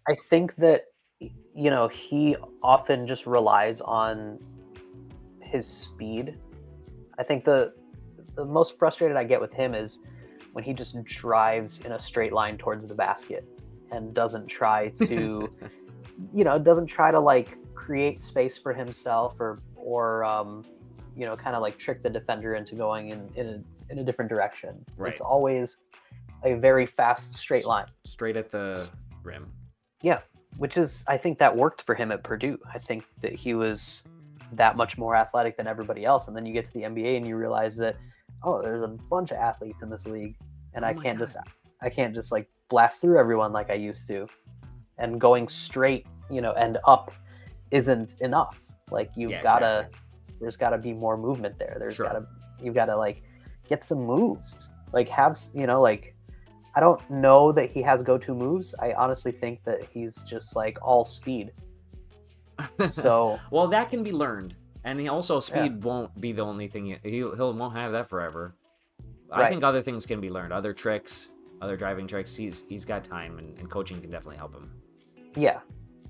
I think that he often just relies on his speed. I think the most frustrated I get with him is when he just drives in a straight line towards the basket and doesn't try to, doesn't try to like create space for himself or kind of like trick the defender into going in a different direction. Right. It's always a very fast straight line. Straight at the rim. Yeah, which is, I think that worked for him at Purdue. I think that he was that much more athletic than everybody else. And then you get to the NBA and you realize that, oh, there's a bunch of athletes in this league, and I can't just like blast through everyone like I used to. And going straight, and up isn't enough. Like there's gotta be more movement there. You've gotta like get some moves. Like I don't know that he has go-to moves. I honestly think that he's just like all speed. So well, that can be learned. And speed won't be the only thing. He won't have that forever. Right. I think other things can be learned. Other tricks, other driving tricks. He's got time, and coaching can definitely help him. Yeah.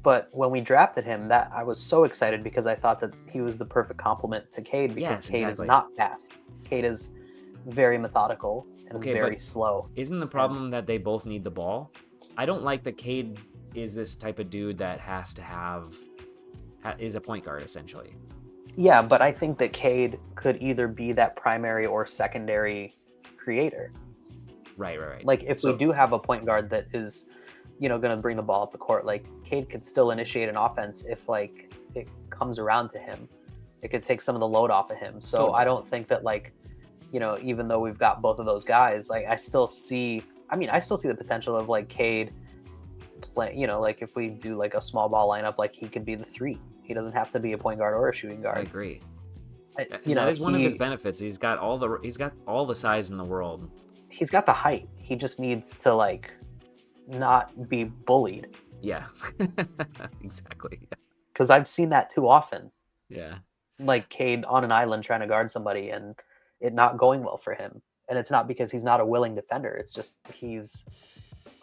But when we drafted him, that I was so excited because I thought that he was the perfect complement to Cade, because Cade is not fast. Cade is very methodical and very slow. Isn't the problem that they both need the ball? I don't like that Cade is this type of dude that has to is a point guard, essentially. Yeah, but I think that Cade could either be that primary or secondary creator. Right. Like, if we do have a point guard that is, going to bring the ball up the court, like, Cade could still initiate an offense if, like, it comes around to him. It could take some of the load off of him. So totally. I don't think that, like, even though we've got both of those guys, like, I still see the potential of, like, Cade play, like, if we do, like, a small ball lineup, like, he could be the 3. He doesn't have to be a point guard or a shooting guard. I agree. That is one of his benefits. He's got all the size in the world. He's got the height. He just needs to like not be bullied. Yeah, exactly. Because I've seen that too often. Yeah. Like Cade on an island trying to guard somebody and it not going well for him. And it's not because he's not a willing defender. It's just he's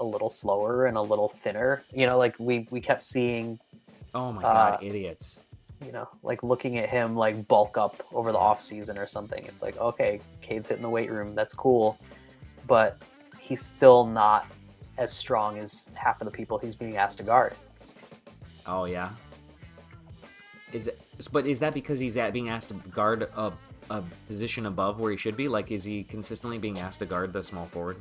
a little slower and a little thinner. You know, like we kept seeing, Oh my god, idiots. you know, like looking at him like bulk up over the off season or something. It's like, okay, Cade's hitting the weight room. That's cool. But he's still not as strong as half of the people he's being asked to guard. Oh yeah. But is that because he's being asked to guard a position above where he should be? Like, is he consistently being asked to guard the small forward?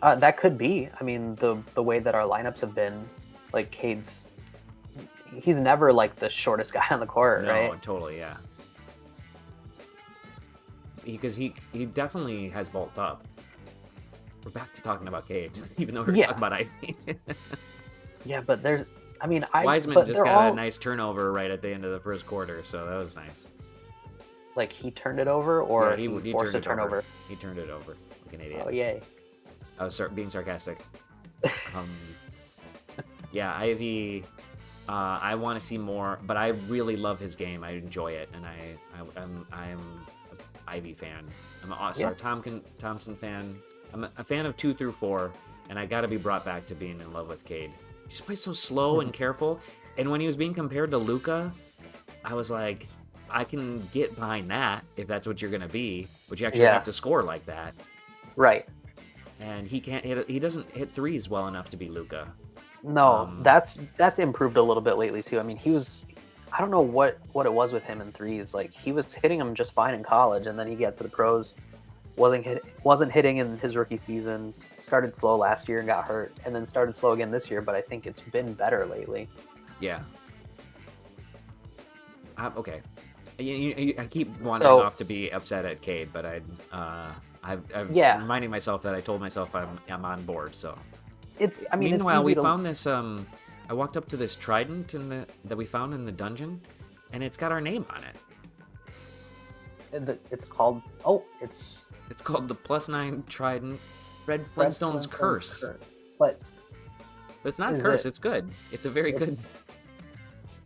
That could be. I mean, the way that our lineups have been, like he's never like the shortest guy on the court, No, right? totally, yeah. Because he definitely has bulked up. We're back to talking about Cade, even though we're talking about Ivy. Yeah, but there's, I mean, Wiseman just got a nice turnover right at the end of the first quarter, so that was nice. Like he turned it over, or yeah, he forced a turnover. He turned it over like an idiot. Oh yay! I was being sarcastic. Yeah, Ivy. I want to see more, but I really love his game. I enjoy it, and I'm an Ivy fan. I'm an Thompson fan. I'm a fan of 2 through 4, and I got to be brought back to being in love with Cade. He just plays so slow and careful, and when he was being compared to Luka, I was like, I can get behind that if that's what you're gonna be, but you actually have to score like that. Right. And he can't hit. He doesn't hit threes well enough to be Luka. No, that's improved a little bit lately too. I mean, I don't know what it was with him in threes. Like he was hitting them just fine in college, and then he got to the pros, wasn't hitting in his rookie season. Started slow last year and got hurt, and then started slow again this year. But I think it's been better lately. Yeah. Okay. I keep wandering off to be upset at Cade, but I'm reminding myself that I told myself I'm on board. So. Meanwhile, we found this. I walked up to this trident that we found in the dungeon, and it's got our name on it. It's called. It's called the +9 Trident, Red Flintstone's Curse. But it's not a curse. It's good. It's a very good.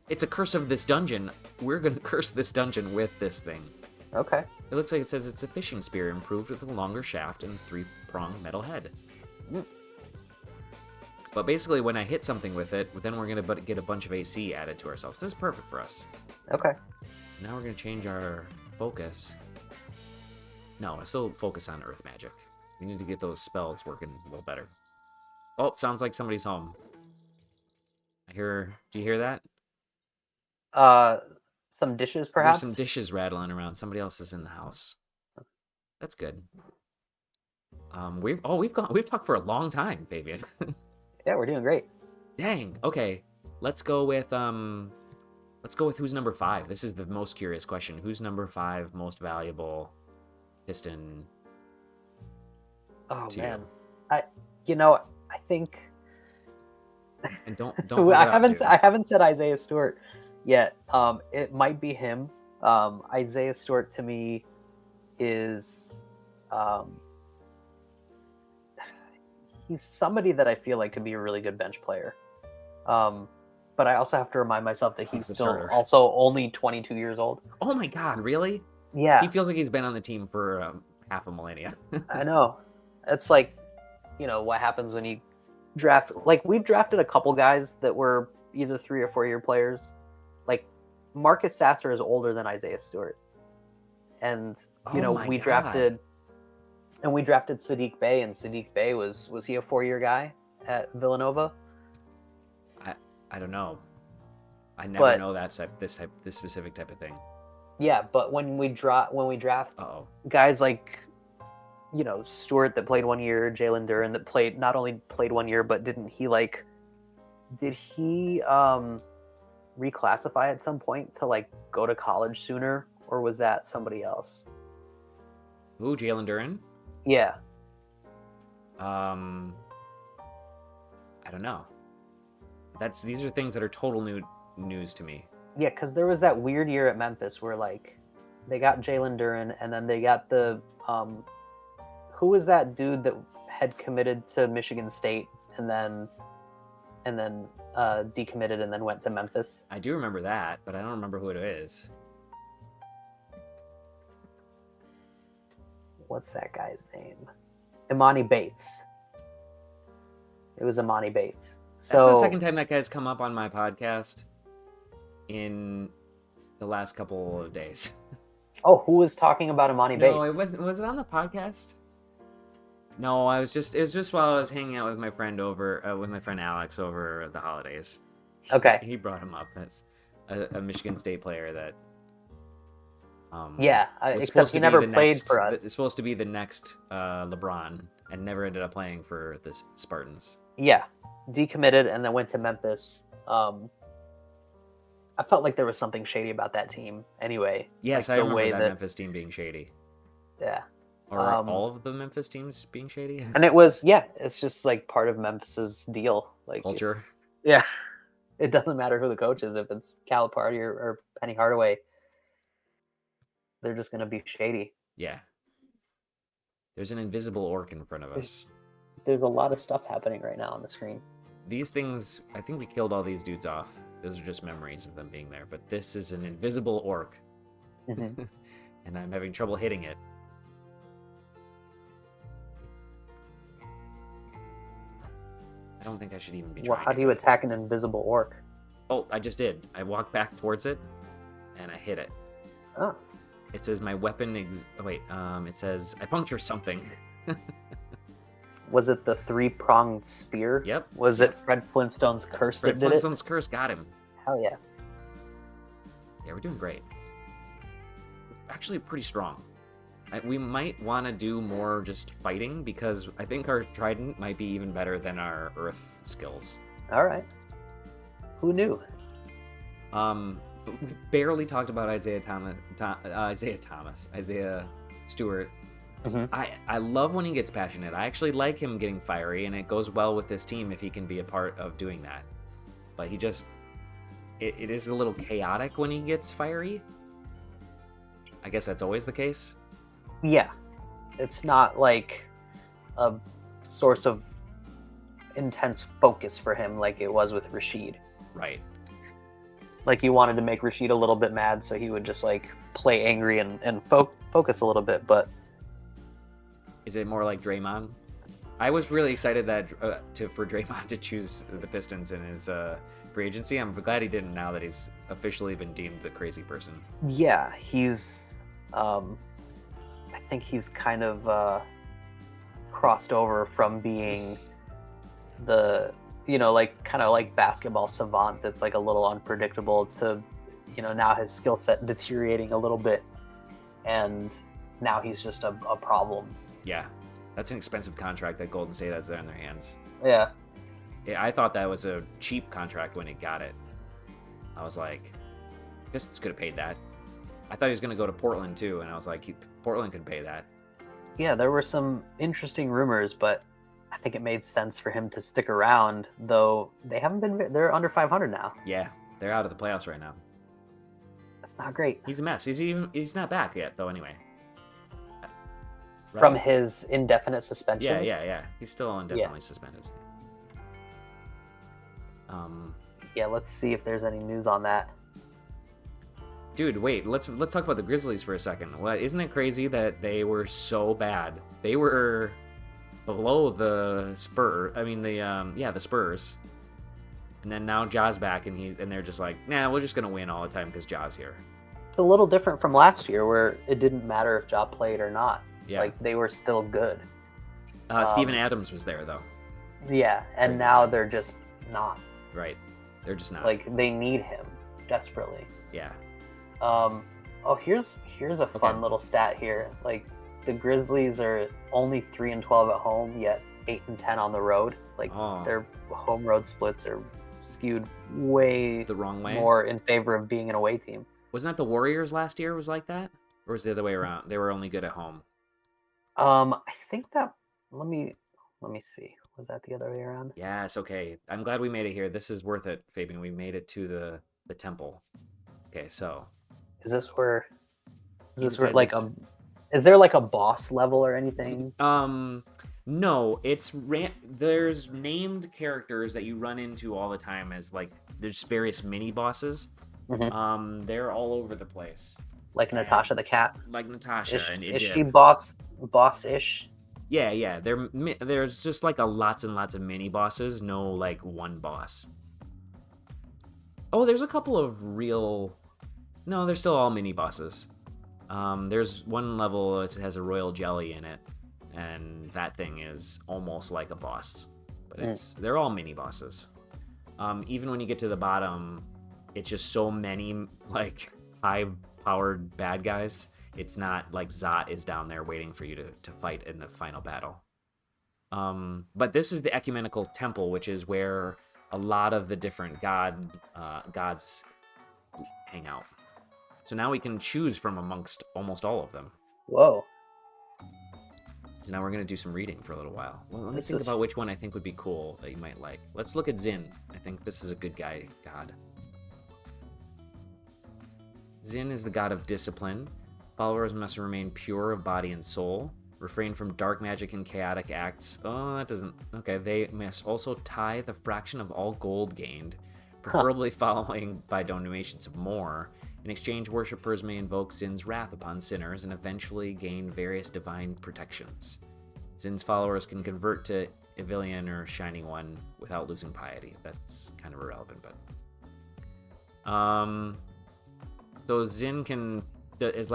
It's a curse of this dungeon. We're gonna curse this dungeon with this thing. Okay. It looks like it says it's a fishing spear improved with a longer shaft and 3-pronged metal head. But basically, when I hit something with it, then we're going to get a bunch of AC added to ourselves. This is perfect for us. Okay. Now we're going to change our focus. No, I still focus on earth magic. We need to get those spells working a little better. Oh, sounds like somebody's home. Do you hear that? Some dishes, perhaps? There's some dishes rattling around. Somebody else is in the house. That's good. We've talked for a long time, Fabian. Yeah, we're doing great. Dang. Okay. Let's go with who's number 5. This is the most curious question. Who's number 5 most valuable Piston? Oh man. I think and don't I haven't said Isaiah Stewart yet. It might be him. Isaiah Stewart to me is he's somebody that I feel like could be a really good bench player. But I also have to remind myself that he's still also only 22 years old. Oh my God, really? Yeah. He feels like he's been on the team for half a millennia. I know. It's like, what happens when you draft. Like, we've drafted a couple guys that were either 3 or 4 year players. Like, Marcus Sasser is older than Isaiah Stewart. And, we drafted Sadiq Bey, and Sadiq Bey was he a 4-year guy at Villanova? I don't know. I never know this specific type of thing. Yeah, but when we draft guys like, Stewart that played 1 year, Jalen Duren that not only played 1 year, but did he reclassify at some point to go to college sooner, or was that somebody else? Who, Jalen Duren? Yeah. I don't know. These are things that are total new news to me. Yeah, because there was that weird year at Memphis where they got Jalen Duren, and then they got the who was that dude that had committed to Michigan State and then decommitted and then went to Memphis? I do remember that, but I don't remember who it is. What's that guy's name? Imani Bates. It was Imani Bates. That's So the second time that guy's come up on my podcast in the last couple of days. oh, who was talking about Imani Bates? No, it wasn't. Was it on the podcast? No, it was just while I was hanging out with my friend with my friend Alex over the holidays. Okay. He brought him up as a Michigan State player that. Yeah, was except supposed he to be never the played next- for us. It's supposed to be the next LeBron, and never ended up playing for the Spartans. Yeah, decommitted and then went to Memphis. I felt like there was something shady about that team. Anyway, Yes, like I the remember way that that Memphis team being shady, yeah, or Um, all of the Memphis teams being shady. and it was it's just like part of Memphis's deal. Like Culture. yeah, it doesn't matter who the coach is if it's Calipari or Penny Hardaway. They're just gonna be shady. Yeah. There's an invisible orc in front of us. There's a lot of stuff happening right now on the screen. These things, I think we killed all these dudes off. Those are just memories of them being there. But this is an invisible orc. Mhm. And I'm having trouble hitting it. I don't think I should even be Well, trying. how do you attack an invisible orc? Oh, I just did. I walked back towards it, and I hit it. Oh, It says my weapon. It says I puncture something. was it the 3-pronged spear? Yep. Was it Fred Flintstone's curse Fred that did it? Flintstone's curse got him. Hell yeah. Yeah, we're doing great. Actually, pretty strong. We might want to do more just fighting because I think our trident might be even better than our earth skills. All right. Who knew? We barely talked about Isaiah Stewart. Mhm. I love when he gets passionate. I actually like him getting fiery, and it goes well with this team if he can be a part of doing that. But he just, it is a little chaotic when he gets fiery. I guess that's always the case. Yeah. It's not like a source of intense focus for him like it was with Rashid. Right. Like you wanted to make Rashid a little bit mad so he would just like play angry and focus a little bit, but Is it more like Draymond? I was really excited that for Draymond to choose the Pistons in his free agency. I'm glad he didn't now that he's officially been deemed the crazy person. yeah, he's I think he's kind of crossed over from being the like kind of like basketball savant that's like a little unpredictable to now his skill set deteriorating a little bit, and now he's just a problem. Yeah, that's an expensive contract that Golden State has there in their hands. Yeah. Yeah, I thought that was a cheap contract when he got it. I was like, Pistons could have paid that. I thought he was going to go to Portland too, and I was like, Portland could pay that. Yeah, there were some interesting rumors, but I think it made sense for him to stick around, though they're under 500 now. Yeah, they're out of the playoffs right now. That's not great. He's a mess. He's not back yet though. Anyway, From Right? his indefinite suspension. Yeah. He's still indefinitely suspended. Yeah, let's see if there's any news on that. Dude, wait. Let's talk about the Grizzlies for a second. Well, isn't it crazy that they were so bad? They were below the Spurs. I mean the Spurs. And then now Ja's back, and they're just like, nah, we're just gonna win all the time because Ja's here. It's a little different from last year where it didn't matter if Ja played or not. Yeah. Like they were still good. Steven Adams was there though. Yeah, and now they're just not. Right. They're just not. Like they need him desperately. Yeah. Oh, here's a fun little stat here. Like the Grizzlies are only 3-12 at home, yet 8-10 on the road. Like their home road splits are skewed way The wrong way. more in favor of being an away team. Wasn't that the Warriors last year was like that? Or was it the other way around? They were only good at home. I think that let me see. Was that the other way around? Yes, okay. I'm glad we made it here. This is worth it, Fabian. We made it to the temple. Okay, so Is this where Inside like this- is there like a boss level or anything? No, there's named characters that you run into all the time as like there's various mini bosses. Mhm. They're all over the place. Like Natasha the cat? Like Natasha and Is Egypt. she boss-ish? Yeah. There's just like lots and lots of mini bosses, no like one boss. Oh, there's a couple of real. No, they're still all mini bosses. There's one level that has a royal jelly in it, and that thing is almost like a boss, but they're all mini bosses. Even when you get to the bottom, it's just so many like high-powered bad guys. It's not like Zot is down there waiting for you to fight in the final battle. But this is the ecumenical temple, which is where a lot of the different gods hang out. So now we can choose from amongst almost all of them. Whoa. So now we're going to do some reading for a little while. Well, let me This think is- about which one I think would be cool that you might like. Let's look at Zin. I think this is a good god. Zin is the god of discipline. Followers must remain pure of body and soul. Refrain from dark magic and chaotic acts. Oh, that doesn't... Okay, they must also tithe a fraction of all gold gained, preferably following by donations of more. In exchange, worshippers may invoke Zin's wrath upon sinners and eventually gain various divine protections. Zin's followers can convert to Evilian or Shining One without losing piety. That's kind of irrelevant, but... So Zin does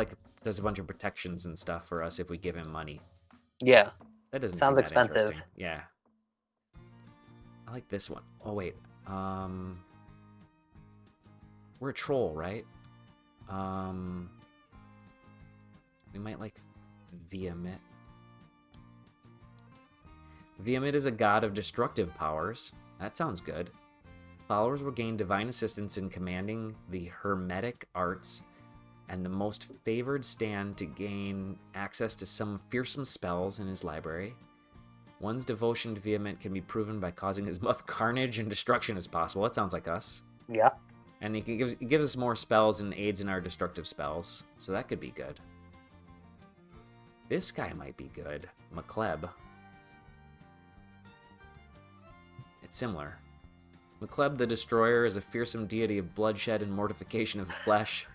a bunch of protections and stuff for us if we give him money. Yeah. That doesn't Sounds seem that expensive. interesting. Yeah. I like this one. Oh wait. We're a troll, right? We might like Viamit. Viamit is a god of destructive powers. That sounds good. Followers will gain divine assistance in commanding the hermetic arts and the most favored stand to gain access to some fearsome spells in his library. One's devotion to Vehement can be proven by causing as much carnage and destruction as possible. That sounds like us. Yeah. And he gives us more spells and aids in our destructive spells, so that could be good. This guy might be good. McCleb. It's similar. McCleb the Destroyer is a fearsome deity of bloodshed and mortification of the flesh.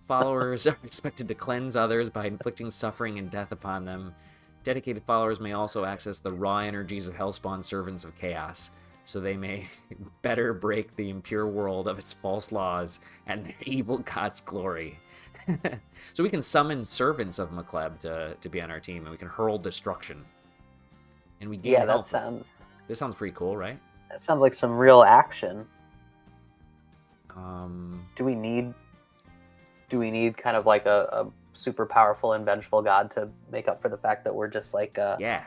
Followers are expected to cleanse others by inflicting suffering and death upon them. Dedicated followers may also access the raw energies of Hellspawn servants of chaos, so they may better break the impure world of its false laws and their evil god's glory. So we can summon servants of McCleb to be on our team, and we can hurl destruction. And we gain Yeah, health. This sounds pretty cool, right? That sounds like some real action. Do we need kind of like a super powerful and vengeful god to make up for the fact that we're just like Yeah.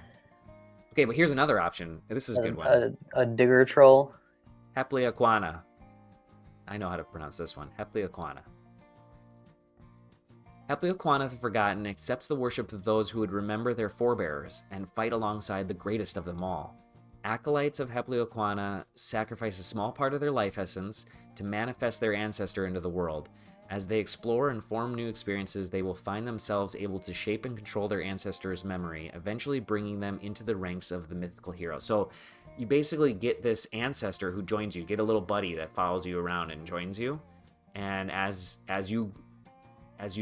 Okay, but here's another option. This is a good one. a digger troll? Hepliaquana. I know how to pronounce this one. Hepliaquana. Hepliaquana the Forgotten accepts the worship of those who would remember their forebears and fight alongside the greatest of them all. Acolytes of Hepliaquana sacrifice a small part of their life essence to manifest their ancestor into the world. As they explore and form new experiences, they will find themselves able to shape and control their ancestors' memory, eventually bringing them into the ranks of the mythical hero. So you basically get this ancestor who joins you, get a little buddy that follows you around and joins you. And as you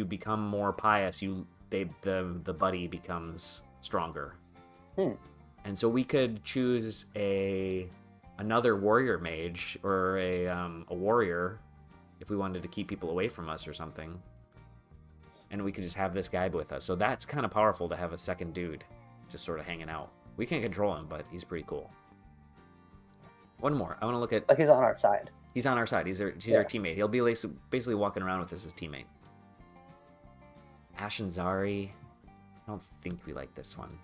become more pious, the buddy becomes stronger. And so we could choose another warrior mage or a warrior if we wanted to keep people away from us or something. And we could just have this guy with us. So that's kind of powerful to have a second dude just sort of hanging out. We can't control him, but he's pretty cool. One more. I want to look at... Like he's on our side. He's on our side. He's our teammate. He'll be basically walking around with us as teammate. Ashen Zari. I don't think we like this one.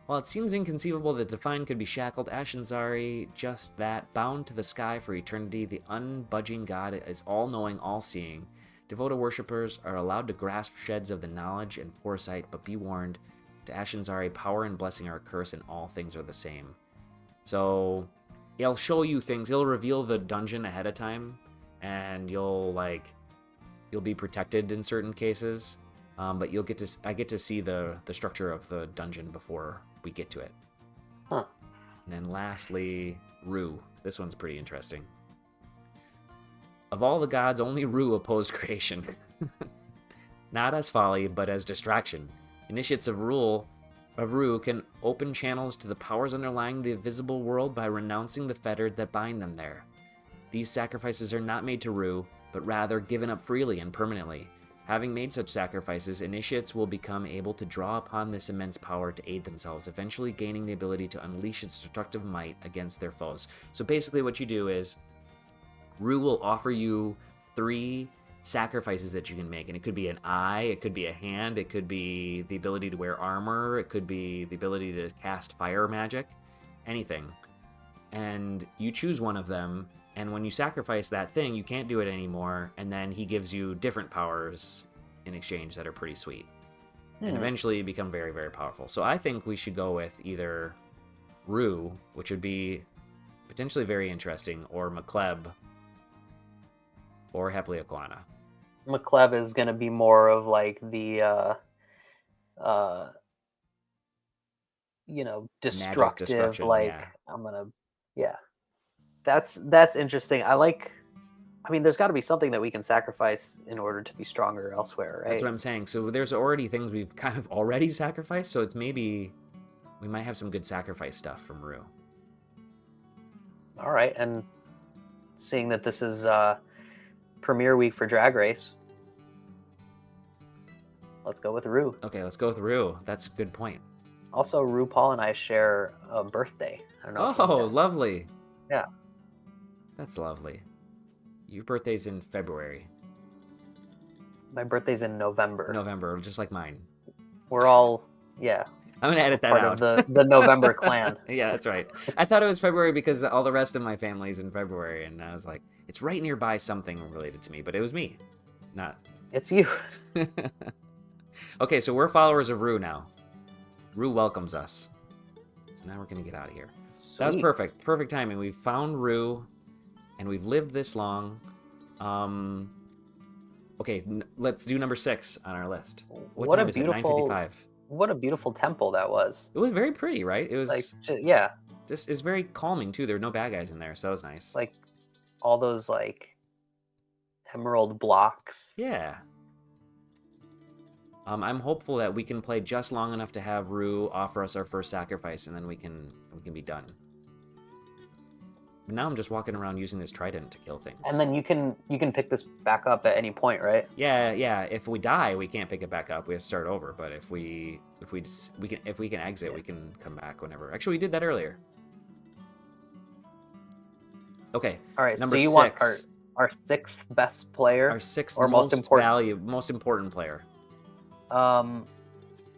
While it seems inconceivable that Define could be shackled, Ashen Zari, just that, bound to the sky for eternity, the unbudging god is all-knowing, all-seeing. Devoted worshippers are allowed to grasp sheds of the knowledge and foresight, but be warned, to Ashen Zari, power and blessing are a curse, and all things are the same. So, he'll show you things. He'll reveal the dungeon ahead of time, and you'll be protected in certain cases. But I get to see the structure of the dungeon before we get to it. Huh. And then lastly, Ru. This one's pretty interesting. Of all the gods, only Ru opposed creation. Not as folly, but as distraction. Initiates of Rule A Rue can open channels to the powers underlying the visible world by renouncing the fetters that bind them there. These sacrifices are not made to Rue, but rather given up freely and permanently. Having made such sacrifices, initiates will become able to draw upon this immense power to aid themselves, eventually gaining the ability to unleash its destructive might against their foes. So basically what you do is, Rue will offer you 3 sacrifices that you can make, and it could be an eye, it could be a hand, it could be the ability to wear armor, it could be the ability to cast fire magic, anything. And you choose one of them, and when you sacrifice that thing, you can't do it anymore, and then he gives you different powers in exchange that are pretty sweet. And eventually you become very, very powerful. So I think we should go with either Rue, which would be potentially very interesting, or McCleb, or Hepleoquana. McCleb is going to be more of like the, destructive, like, yeah. I'm going to, yeah. That's interesting. There's got to be something that we can sacrifice in order to be stronger elsewhere, right? That's what I'm saying. So there's already things we've kind of already sacrificed, so it's maybe we might have some good sacrifice stuff from Rue. All right, and seeing that this is premiere week for Drag Race, let's go with Rue. Okay, let's go with Rue. That's a good point. Also, RuPaul and I share a birthday. I don't know. Oh, lovely. Yeah. That's lovely. Your birthday's in February. My birthday's in November. November, just like mine. We're all, yeah. I'm gonna edit that part out. Of the November clan. Yeah, that's right. I thought it was February because all the rest of my family's in February, and I was like, it's right nearby something related to me, but it was me, not. It's you. Okay, so we're followers of Rue now. Rue welcomes us. So now we're gonna get out of here. Sweet. That was perfect. Perfect timing. We found Rue, and we've lived this long. Okay, let's do number 6 on our list. What time is it? 9:55. What a beautiful temple that was. It was very pretty, right? It was like, yeah. Just, it was very calming too. There were no bad guys in there, so that was nice. Like all those like emerald blocks. Yeah. I'm hopeful that we can play just long enough to have Rue offer us our first sacrifice, and then we can be done. But now I'm just walking around using this trident to kill things. And then you can pick this back up at any point, right? Yeah. If we die, we can't pick it back up. We have to start over. But if we can exit, we can come back whenever. Actually, we did that earlier. Okay. All right. Number so you 6. Want our 6th best player, our 6th or most important player.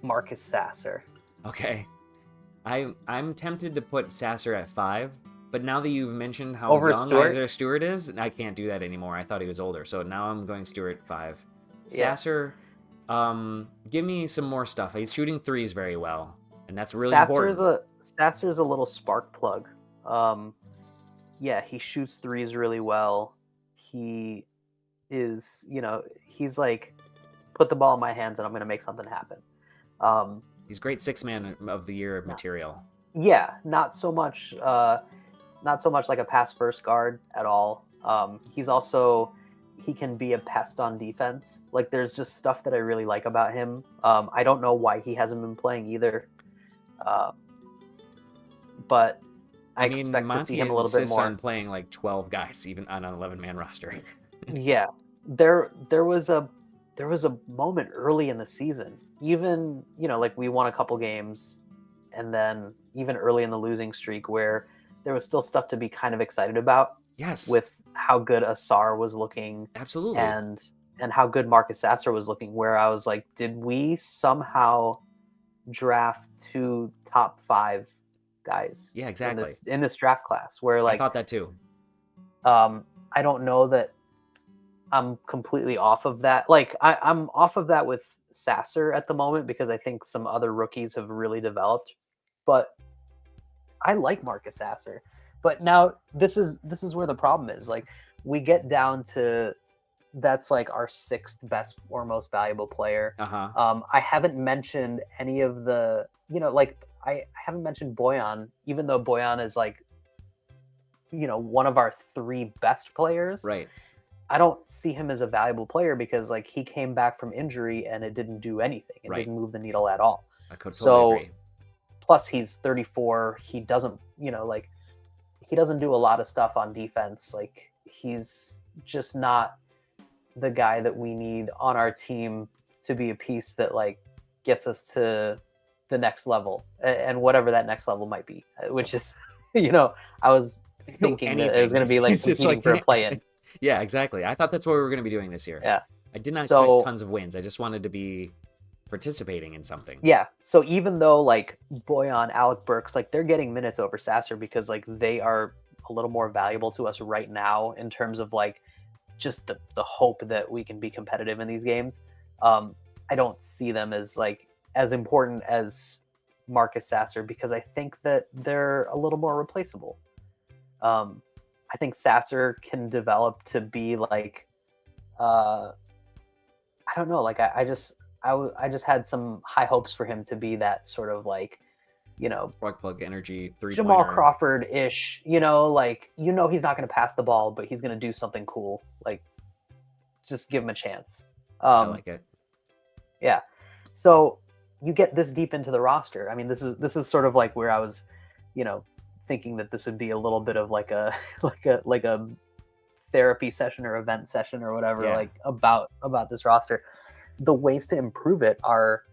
Marcus Sasser. Okay. I'm tempted to put Sasser at 5. But now that you've mentioned how Over young Stewart? Isaiah Stewart is, I can't do that anymore. I thought he was older, so now I'm going Stewart 5. Yeah. Sasser, give me some more stuff. He's shooting threes very well, and that's really important. Sasser's a little spark plug. Yeah, he shoots threes really well. He is, he's like, put the ball in my hands and I'm going to make something happen. He's great 6-man of the year material. Yeah, not so much like a pass first guard at all. He can be a pest on defense. Like, there's just stuff that I really like about him. I don't know why he hasn't been playing either. But I expect Monty to see him a little bit more. on playing like 12 guys, even on an 11-man roster. Yeah, there was a moment early in the season, even like we won a couple games, and then even early in the losing streak where there was still stuff to be kind of excited about. Yes. With how good Asar was looking. Absolutely. And how good Marcus Sasser was looking, where I was like, did we somehow draft 2 top 5 guys? Yeah, exactly. In this draft class, where like I thought that too. I don't know that I'm completely off of that. Like I'm off of that with Sasser at the moment because I think some other rookies have really developed. But I like Marcus Sasser. But now this is where the problem is. Like, we get down to that's like our 6th best or most valuable player. I haven't mentioned any of the, I haven't mentioned Boyan, even though Boyan is like, one of our 3 best players. Right. I don't see him as a valuable player because like he came back from injury and it didn't do anything. It Right. didn't move the needle at all. I could totally agree. plus he's 34. He doesn't, like he doesn't do a lot of stuff on defense. Like he's just not the guy that we need on our team to be a piece that like gets us to the next level, and whatever that next level might be, which is, I was thinking that it was going to be like It's just competing for a play-in. Yeah, exactly. I thought that's what we were going to be doing this year. Yeah. I did not So- expect tons of wins. I just wanted to be participating in something. Yeah. So even though like Boyan, Alec Burks, like they're getting minutes over Sasser because like they are a little more valuable to us right now in terms of like just the hope that we can be competitive in these games. I don't see them as like as important as Marcus Sasser because I think that they're a little more replaceable. I think Sasser can develop to be like, I don't know, like I just had some high hopes for him to be that sort of like, Plug energy, Jamal 3-pointer. Crawford-ish, like, he's not going to pass the ball, but he's going to do something cool. Like, just give him a chance. I like it. Yeah. So you get this deep into the roster. I mean, this is sort of like where I was, thinking that this would be a little bit of like a like a therapy session or event session or whatever, Yeah. like about this roster. The ways to improve it are,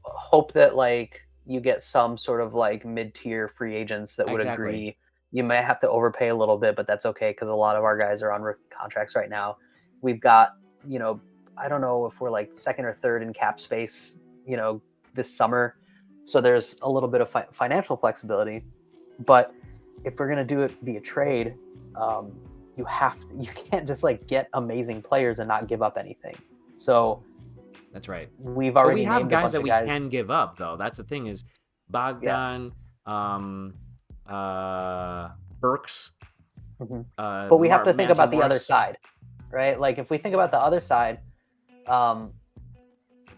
hope that like you get some sort of like mid-tier free agents that would Exactly. agree. You may have to overpay a little bit, but that's okay because a lot of our guys are on rookie contracts right now. We've got, I don't know if we're like second or third in cap space, this summer. So there's a little bit of financial flexibility. But if we're gonna do it via trade, you can't just like get amazing players and not give up anything. So That's right. we've But already we have named a guys bunch that of we guys. can give up, though. That's the thing is Bogdan, Burks. Mhm. But we have to think about the other Morris. side, right? Like if we think about the other side,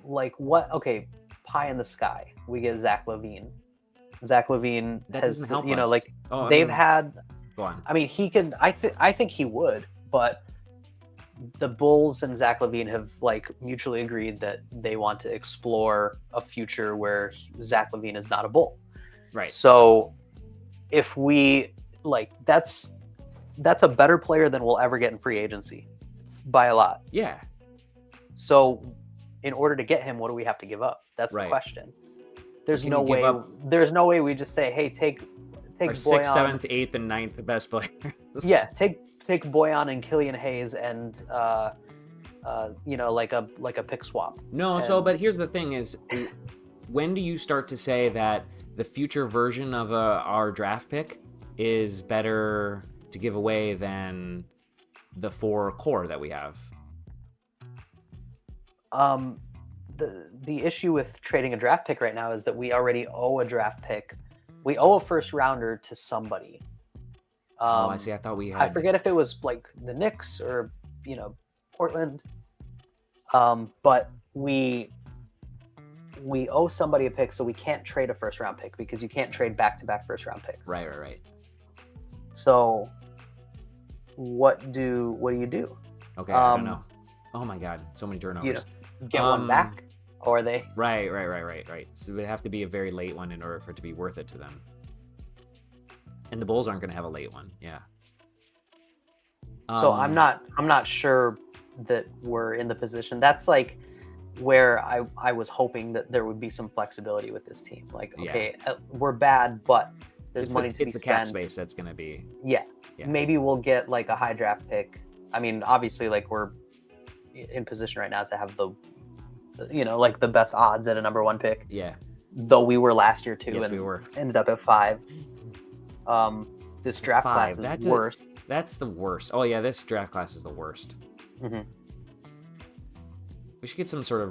like what? Okay, pie in the sky. We get Zach LaVine. Zach LaVine That has, doesn't help us. like Oh, I they've mean, had. Go on. I mean, he can. I think he would, but the Bulls and Zach LaVine have like mutually agreed that they want to explore a future where Zach LaVine is not a Bull. Right. So if we like, that's a better player than we'll ever get in free agency by a lot. Yeah. So in order to get him, what do we have to give up? That's Right. the question. There's Can no you give way. up- There's no way we just say, hey, take Our Boyan. 6th, 7th, 8th, and 9th best players. Yeah, take Boyan and Killian Hayes and like a pick swap. No, And- so but here's the thing is, when do you start to say that the future version of our draft pick is better to give away than the 4 core that we have? The issue with trading a draft pick right now is that we already owe a draft pick. We owe a first rounder to somebody. I see. I thought we had. I forget if it was like the Knicks or Portland. But we owe somebody a pick, so we can't trade a first round pick because you can't trade back-to-back first round picks. Right. So what do you do? Okay, I don't know. Oh my God, so many turnovers. Get one back, or they? Right. So it would have to be a very late one in order for it to be worth it to them. And the Bulls aren't going to have a late one. Yeah. So I'm not sure that we're in the position. That's like where I was hoping that there would be some flexibility with this team. Like, okay, we're bad, but there's money to be It's the spent. cap space that's going to be. Yeah. Yeah. Maybe we'll get like a high draft pick. I mean, obviously, like we're in position right now to have the, like the best odds at a number 1 pick. Yeah. Though we were last year too, Yes, and we were. ended up at 5. This draft class is worse. That's the worst. Oh yeah, this draft class is the worst. Mhm. We should get some sort of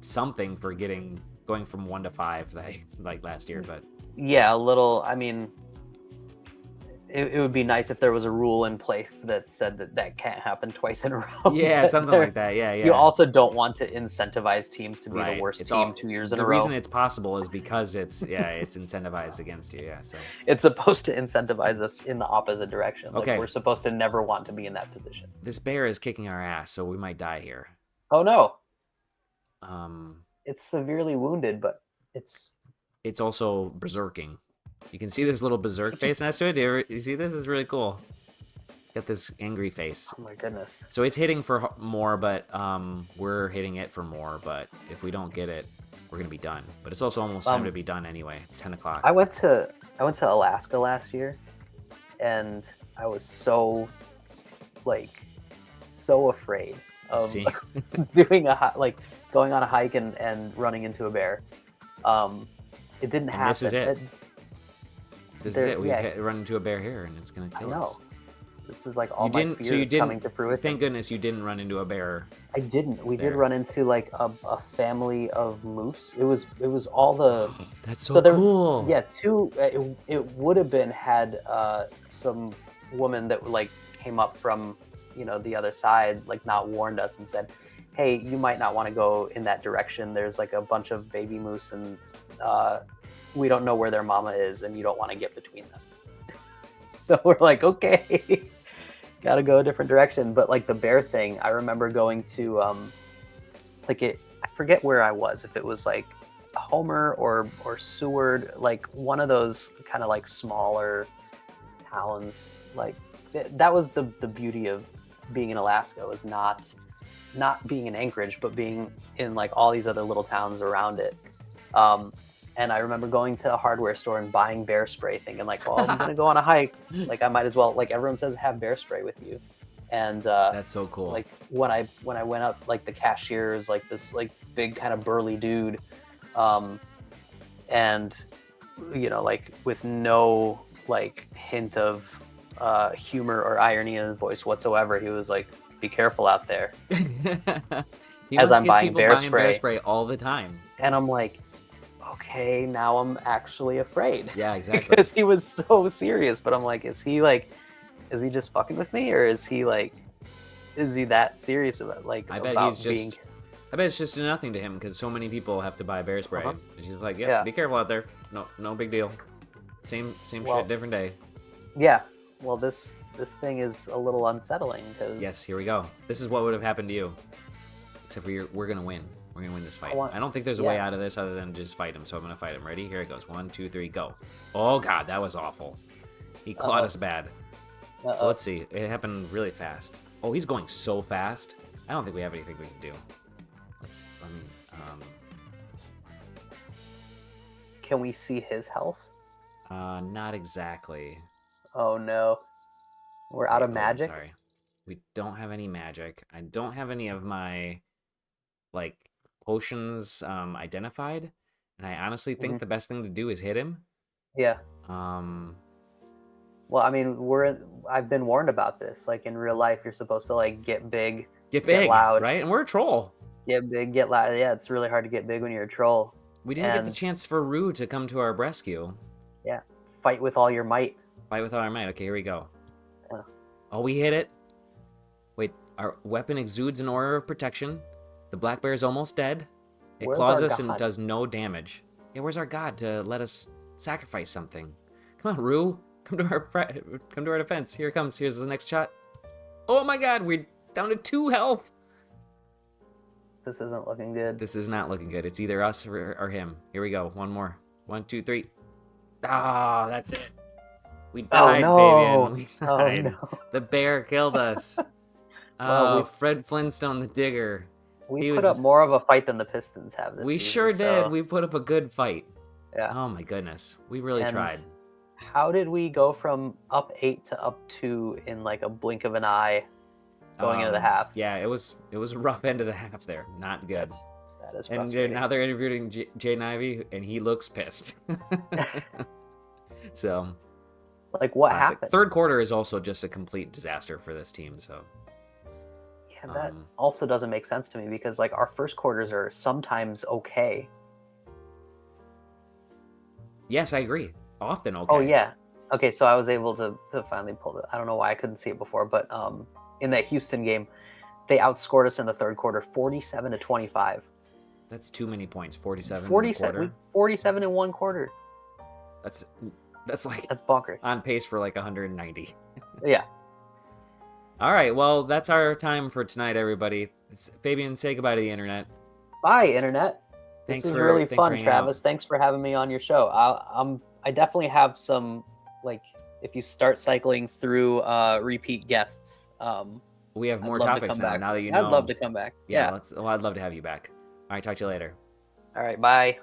something for going from 1 to 5 like last year, but Yeah, a little. I mean, it would be nice if there was a rule in place that said that can't happen twice in a row. Yeah, But something like that. Yeah, yeah. You also don't want to incentivize teams to be Right. the worst It's team all- 2 years in The a row. reason it's possible is because it's incentivized against you. Yeah. So It's supposed to incentivize us in the opposite direction. Like Okay. we're supposed to never want to be in that position. this bear is kicking our ass, so we might die here. Oh no, It's it's severely wounded, but it's also berserking. You can see this little berserk face next to it. You see this? It's really cool. It's got this angry face. oh my goodness. So it's hitting for more, but we're hitting it for more. But if we don't get it, we're gonna be done. But it's also almost time to be done anyway. It's 10 o'clock. I went to Alaska last year, and I was so afraid of See? doing going on a hike and running into a bear. It didn't happen. This is it. This is it. We yeah. run into a bear here, and it's gonna I kill know. us. This is like all You my didn't. fears So you didn't. coming to fruition. Thank goodness you didn't run into a bear. I didn't. We did There. run into like a family of moose. It was all the That's so there, cool. Yeah, two. It would have been had some woman that like came up from the other side, like not warned us and said, "Hey, you might not want to go in that direction. There's like a bunch of baby moose and we don't know where their mama is, and you don't want to get between them." So we're like, okay. Got to go a different direction. But like the bear thing, I remember going to I forget where I was, if it was like Homer or Seward, like one of those kind of like smaller towns. Like that was the beauty of being in Alaska, was not being in Anchorage, but being in like all these other little towns around it. And I remember going to a hardware store and buying bear spray, thinking like, "Oh, I'm gonna go on a hike. Like, I might as well." Like everyone says, have bear spray with you. And That's so cool. like when I went up, like the cashier is like this like big kind of burly dude, and like with no like hint of humor or irony in his voice whatsoever, he was like, "Be careful out there." He as must I'm get buying people bear buying spray. bear spray all the time. And I'm like, okay, now I'm actually afraid. Yeah, exactly. Because he was so serious. But I'm like, is he just fucking with me, or is he that serious about I bet about he's just. I bet it's just nothing to him because so many people have to buy bear spray. Uh-huh. And she's like, Yeah. be careful out there. No big deal. Same Well- shit, different day. Yeah. Well, this thing is a little unsettling because Yes, here we go. This is what would have happened to you. Except for we're gonna win. We're gonna win this fight. I don't think there's a way out of this other than just fight him. So I'm gonna fight him. Ready? Here it goes. 1, 2, 3, go. Oh god, that was awful. He clawed us bad. So let's see. It happened really fast. Oh, he's going so fast. I don't think we have anything we can do. Can we see his health? Not exactly. Oh no, we're out of Oh, magic. Sorry. We don't have any magic. I don't have any of my like potions identified, and I honestly think the best thing to do is hit him. Yeah. Well, I mean, I've been warned about this. Like in real life, you're supposed to like get big, get big, loud, right? And we're a troll. Get big, get loud. Yeah, it's really hard to get big when you're a troll. We didn't get the chance for Rue to come to our rescue. Yeah, fight with all your might. Fight with all our might. Okay, here we go. Yeah. Oh, we hit it. Wait, our weapon exudes an aura of protection. The black bear is almost dead. It claws us and does no damage. Yeah, where's our god to let us sacrifice something? Come on, Rue. Come to our defense. Here it comes. Here's the next shot. Oh my god, we're down to 2 health. This isn't looking good. This is not looking good. It's either us or him. Here we go. One more. 1, 2, 3. Ah, that's it. We died, Fabian. We died. Oh, no. The bear killed us. Well, Fred Flintstone the Digger. We put up more of a fight than the Pistons have this We season, sure did. so- We put up a good fight. Yeah. Oh my goodness. We really And tried. How did we go from up 8 to up 2 in like a blink of an eye going into the half? Yeah, it was a rough end of the half there. Not good. That is And frustrating. now they're interviewing Jay Ivey, and he looks pissed. So, like, what classic. happened? Third quarter is also just a complete disaster for this team. So, Yeah, that also doesn't make sense to me because like our first quarters are sometimes okay. yes, I agree. Often okay. Oh yeah. Okay, so I was able to finally pull it. I don't know why I couldn't see it before, but in that Houston game, they outscored us in the third quarter, 47-25. That's too many points. 47 in a 47, quarter. 47 in one quarter. That's like That's bonkers. on pace for like 190. Yeah. All right, well, that's our time for tonight, everybody. Fabian, say goodbye to the internet. Bye, internet. This Thanks was for- really thanks for fun, hanging Travis. out. Thanks for having me on your show. I definitely have some, like, if you start cycling through repeat guests. We have more I'd love to topics come now. back. Now that you know. I'd love to come back. Yeah, I'd love to have you back. All right, talk to you later. All right, bye.